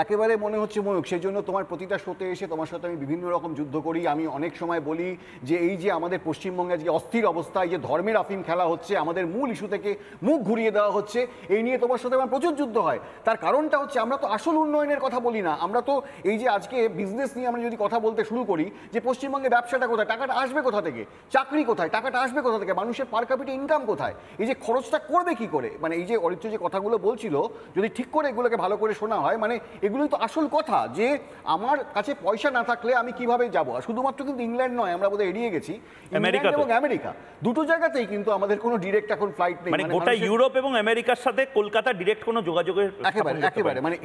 একেবারে মনে হচ্ছে ময়ূক। সেই জন্য তোমার প্রতিটা শোতে এসে তোমার সাথে আমি বিভিন্ন রকম যুদ্ধ করি। আমি অনেক সময় বলি যে এই যে আমাদের পশ্চিমবঙ্গে আজকে অস্থির অবস্থা, এই যে ধর্মের আফিম খেলা হচ্ছে, আমাদের মূল ইস্যু থেকে মুখ ঘুরিয়ে দেওয়া হচ্ছে, এই নিয়ে তোমার সাথে আমার প্রচুর যুদ্ধ হয়। তার কারণটা হচ্ছে আমরা তো আসল উন্নয়নের কথা বলি না। আমরা তো এই যে আজকে বিজনেস নিয়ে আমরা যদি কথা বলতে শুরু করি, যে পশ্চিমবঙ্গে ব্যবসাটা কোথায়, টাকাটা আসবে কোথা থেকে, চাকরি কোথায়, টাকাটা আসবে কোথা থেকে, মানুষের পার ক্যাপিটা ইনকাম কোথায়, এই যে খরচটা করবে কি করে, মানে এই যে অরিত্র যে কথাগুলো বলছিল, যদি ঠিক করে এগুলোকে ভালো করে শোনা হয়, মানে এগুলোই তো আসল কথা, যে আমার কাছে পয়সা না থাকলে আমি কিভাবে যাব। শুধুমাত্র কিন্তু ইংল্যান্ড নয়, আমরা বোধহয় এড়িয়ে গেছি, ইংল্যান্ড এবং আমেরিকা দুটো জায়গাতেই কিন্তু আমাদের কোনো ডিরেক্ট এখন ফ্লাইট নেই। মানে গোটা ইউরোপ এবং আমেরিকার সাথে কলকাতা ডিরেক্ট কোনো যোগাযোগের একেবারে মানে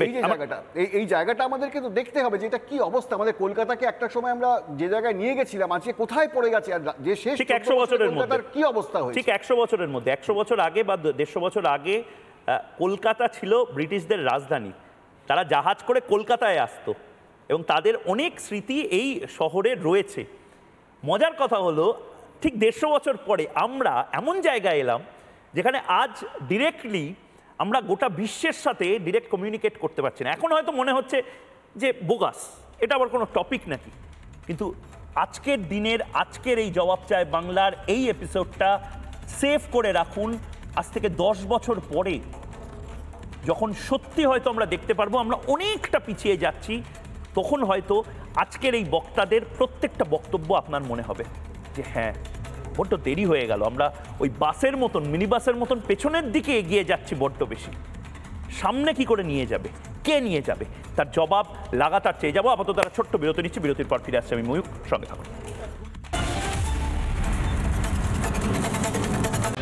এই জায়গাটা আমাদেরকে তো দেখতে হবে যে এটা কি অবস্থা। আমাদের কলকাতাকে একটা সময় আমরা যে জায়গায় নিয়ে গেছিলাম আজকে কোথায় পড়ে গেছে, আর যে শেষ 100 বছরের মধ্যে কি অবস্থা হয়েছে, ঠিক 100 বছরের মধ্যে 100 বছর আগে বা 150 বছর আগে কলকাতা ছিল ব্রিটিশদের রাজধানী। তারা জাহাজ করে কলকাতায় আসতো এবং তাদের অনেক স্মৃতি এই শহরে রয়েছে। মজার কথা হলো ঠিক 150 বছর পরে আমরা এমন জায়গায় এলাম যেখানে আজ ডিরেক্টলি আমরা গোটা বিশ্বের সাথে ডিরেক্ট কমিউনিকেট করতে পারছি না। এখন হয়তো মনে হচ্ছে যে বোগাস, এটা আবার কোনো টপিক নাকি, কিন্তু আজকের দিনের আজকের এই জবাব চায় বাংলার এই এপিসোডটা সেভ করে রাখুন। আজ থেকে 10 বছর পরে যখন সত্যি হয়তো আমরা দেখতে পারবো আমরা অনেকটা পিছিয়ে যাচ্ছি, তখন হয়তো আজকের এই বক্তাদের প্রত্যেকটা বক্তব্য আপনার মনে হবে যে হ্যাঁ, বড্ড দেরি হয়ে গেল, আমরা ওই বাসের মতন, মিনি বাসের মতন পেছনের দিকে এগিয়ে যাচ্ছি বড্ড বেশি। সামনে কি করে নিয়ে যাবে, কে নিয়ে যাবে, তার জবাব লাগাতার চেয়ে যাবো। আপাতত তারা ছোট্ট বিরতি নিচ্ছি, বিরতির পর ফিরে আসছে আমি ময়ূক, সঙ্গে থাকুন।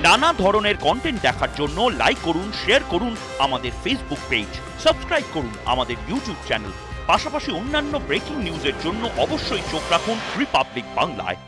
নানা ধরনের কন্টেন্ট দেখার জন্য লাইক করুন, শেয়ার করুন আমাদের ফেসবুক পেজ, সাবস্ক্রাইব করুন আমাদের ইউটিউব চ্যানেল। পাশাপাশি অন্যান্য ব্রেকিং নিউজের জন্য অবশ্যই চোখ রাখুন রিপাবলিক বাংলায়।